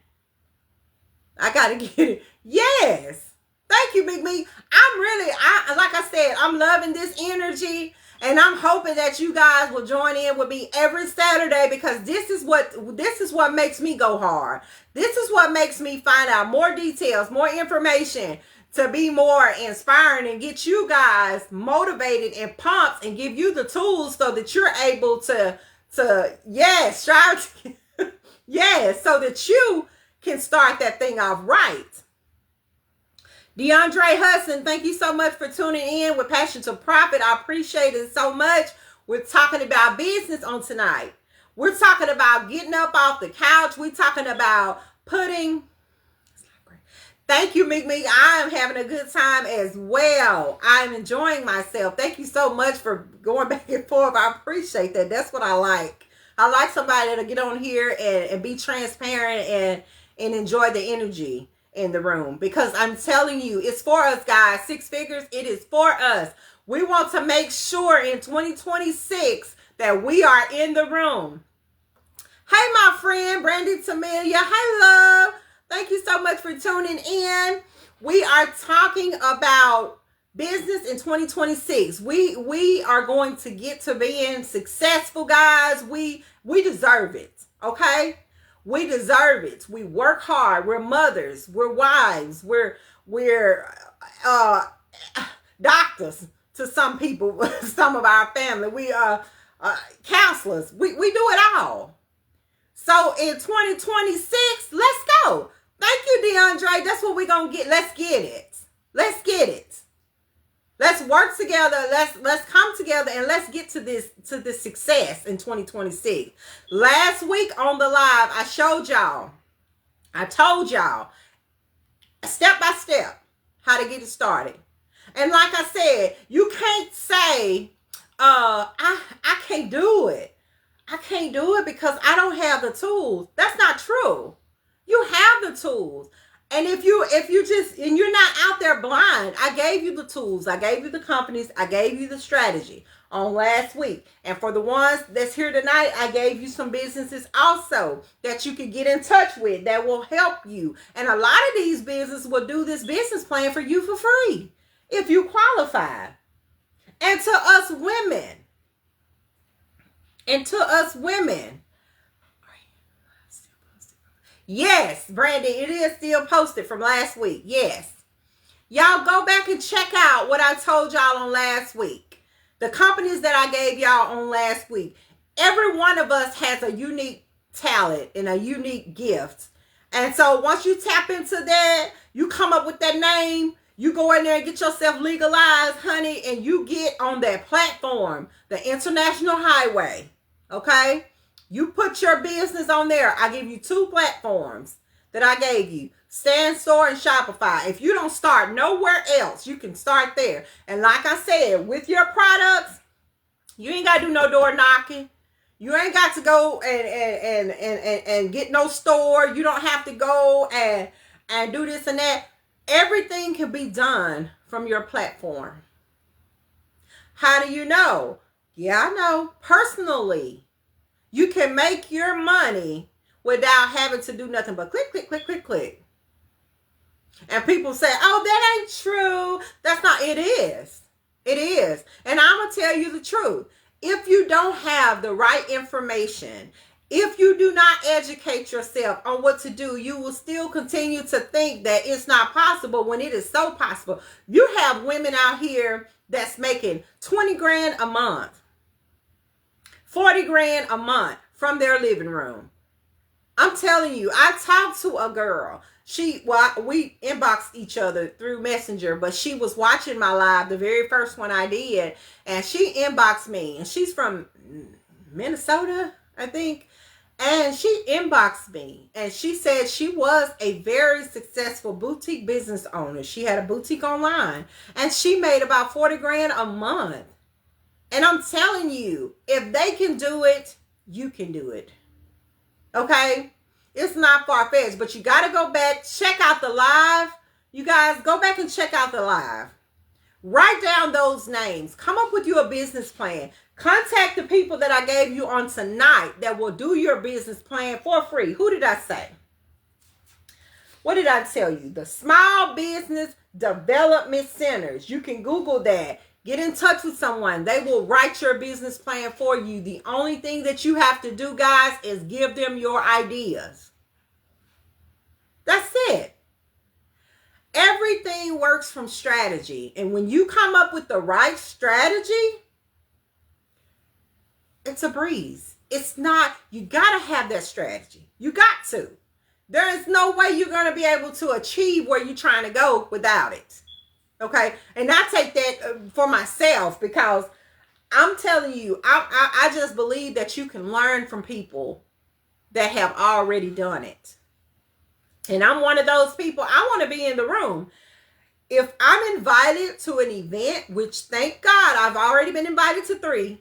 I got to get it. Yes. Thank you, Big Me. Like I said, I'm loving this energy. And I'm hoping that you guys will join in with me every Saturday, because this is what makes me go hard. This is what makes me find out more details, more information, to be more inspiring and get you guys motivated and pumped and give you the tools so that you're able to strive to, yes, so that you can start that thing off right. DeAndre Hudson, thank you so much for tuning in with Passion to Profit. I appreciate it so much. We're talking about business on tonight. We're talking about getting up off the couch. We're talking about putting... Thank you, Meek. I am having a good time as well. I'm enjoying myself. Thank you so much for going back and forth. I appreciate that. That's what I like. I like somebody that'll get on here and be transparent and enjoy the energy in the room, because I'm telling you, it's for us, guys. Six figures, it is for us. We want to make sure in 2026 that we are in the room. Hey, my friend, Brandy Tamilia. Hey, love. Thank you so much for tuning in. We are talking about business in 2026. We are going to get to being successful, guys. We deserve it, okay? We deserve it. We work hard. We're mothers. We're wives. We're doctors to some people, some of our family. We are counselors. We do it all. So in 2026, let's go. Thank you, DeAndre. That's what we're going to get. Let's get it. Let's get it. Let's work together. Let's come together and let's get to this success in 2026. Last week on the live, I showed y'all, I told y'all step by step how to get it started. And like I said, you can't say, I can't do it. I can't do it because I don't have the tools. That's not true. You have the tools. And if you just, and you're not out there blind, I gave you the tools. I gave you the companies. I gave you the strategy on last week. And for the ones that's here tonight, I gave you some businesses also that you can get in touch with that will help you. And a lot of these businesses will do this business plan for you for free if you qualify. And to us women, yes, Brandy, it is still posted from last week. Yes. Y'all go back and check out what I told y'all on last week. The companies that I gave y'all on last week. Every one of us has a unique talent and a unique gift. And so once you tap into that, you come up with that name, you go in there and get yourself legalized, honey, and you get on that platform, the international highway. Okay? You put your business on there. I give you 2 platforms that I gave you. Stand Store and Shopify. If you don't start nowhere else, you can start there. And like I said, with your products, you ain't got to do no door knocking. You ain't got to go and get no store. You don't have to go and do this and that. Everything can be done from your platform. How do you know? Yeah, I know. Personally. You can make your money without having to do nothing but click, click, click, click, click. And people say, oh, that ain't true. That's not, it is. It is. And I'm going to tell you the truth. If you don't have the right information, if you do not educate yourself on what to do, you will still continue to think that it's not possible when it is so possible. You have women out here that's making 20 grand a month. 40 grand a month from their living room. I'm telling you, I talked to a girl. We inboxed each other through Messenger, but she was watching my live, the very first one I did, and she inboxed me, and she's from Minnesota, I think, and she inboxed me, and she said she was a very successful boutique business owner. She had a boutique online, and she made about 40 grand a month. And I'm telling you, if they can do it, you can do it. Okay? It's not far-fetched, but you got to go back, check out the live. You guys, go back and check out the live. Write down those names. Come up with you a business plan. Contact the people that I gave you on tonight that will do your business plan for free. Who did I say? What did I tell you? The Small Business Development Centers. You can Google that. Get in touch with someone. They will write your business plan for you. The only thing that you have to do, guys, is give them your ideas. That's it. Everything works from strategy. And when you come up with the right strategy, it's a breeze. It's not, you got to have that strategy. You got to. There is no way you're going to be able to achieve where you're trying to go without it. Okay, and I take that for myself because I'm telling you, I just believe that you can learn from people that have already done it. And I'm one of those people. I want to be in the room. If I'm invited to an event, which thank God I've already been invited to 3.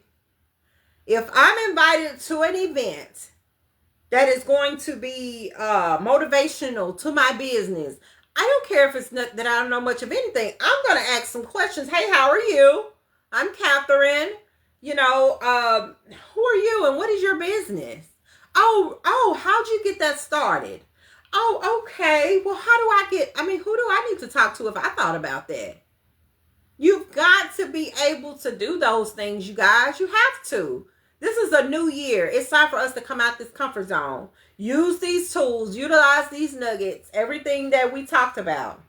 If I'm invited to an event that is going to be motivational to my business, I don't care if it's not that I don't know much of anything. I'm going to ask some questions. Hey, how are you? I'm Catherine. You know, who are you and what is your business? Oh, how'd you get that started? Oh, okay. Well, who do I need to talk to if I thought about that? You've got to be able to do those things, you guys. You have to. This is a new year. It's time for us to come out this comfort zone. Use these tools. Utilize these nuggets. Everything that we talked about.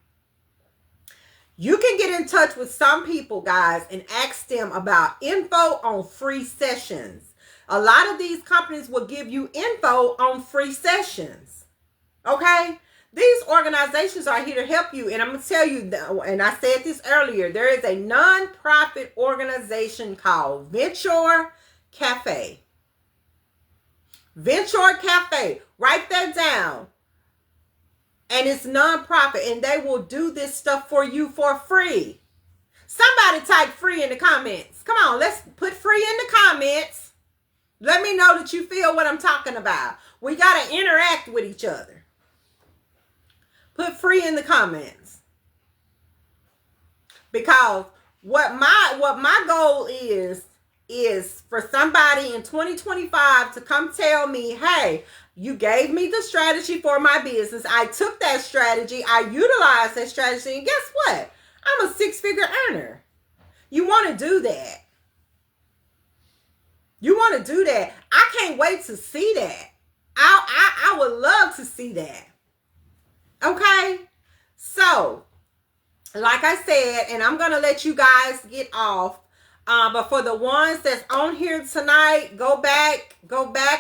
You can get in touch with some people, guys, and ask them about info on free sessions. A lot of these companies will give you info on free sessions. Okay? These organizations are here to help you. And I'm going to tell you, and I said this earlier, there is a non-profit organization called Venture Cafe. Venture Cafe. Write that down. And it's non-profit. And they will do this stuff for you for free. Somebody type free in the comments. Come on, let's put free in the comments. Let me know that you feel what I'm talking about. We got to interact with each other. Put free in the comments. Because what my goal is for somebody in 2025 to come tell me, hey, you gave me the strategy for my business. I took that strategy. I utilized that strategy. And guess what? I'm a 6-figure earner. You want to do that. You want to do that. I can't wait to see that. I would love to see that. Okay, so like I said, and I'm gonna let you guys get off. But for the ones that's on here tonight, go back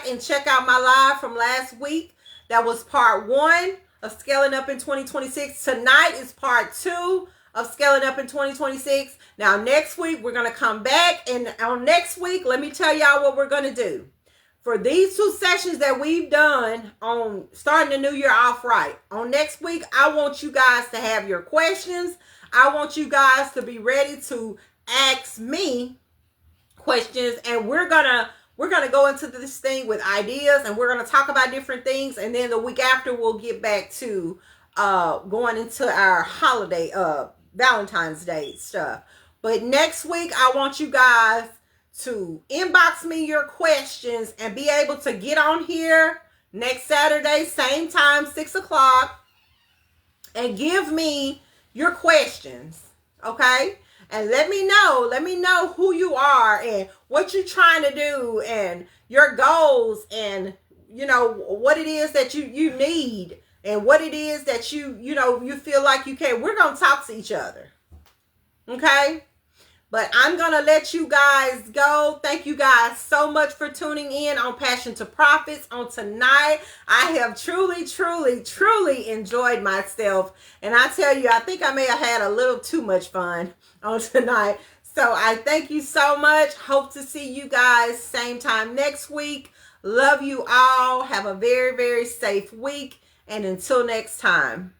and check out my live from last week. That was part 1 of Scaling Up in 2026. Tonight is part 2 of Scaling Up in 2026. Now next week we're gonna come back, and on next week, let me tell y'all what we're gonna do. For these 2 sessions that we've done on starting the new year off right, on next week, I want you guys to have your questions. I want you guys to be ready to ask me questions, and we're gonna go into this thing with ideas, and we're gonna talk about different things, and then the week after we'll get back to going into our holiday Valentine's Day stuff. But next week, I want you guys to inbox me your questions and be able to get on here next Saturday, same time, 6 o'clock, and give me your questions, okay? And let me know who you are and what you're trying to do and your goals and, you know, what it is that you need and what it is that you feel like you can. We're going to talk to each other, okay? But I'm going to let you guys go. Thank you guys so much for tuning in on Passion to Profits on tonight. I have truly, truly, truly enjoyed myself. And I tell you, I think I may have had a little too much fun on tonight. So I thank you so much. Hope to see you guys same time next week. Love you all. Have a very, very safe week. And until next time.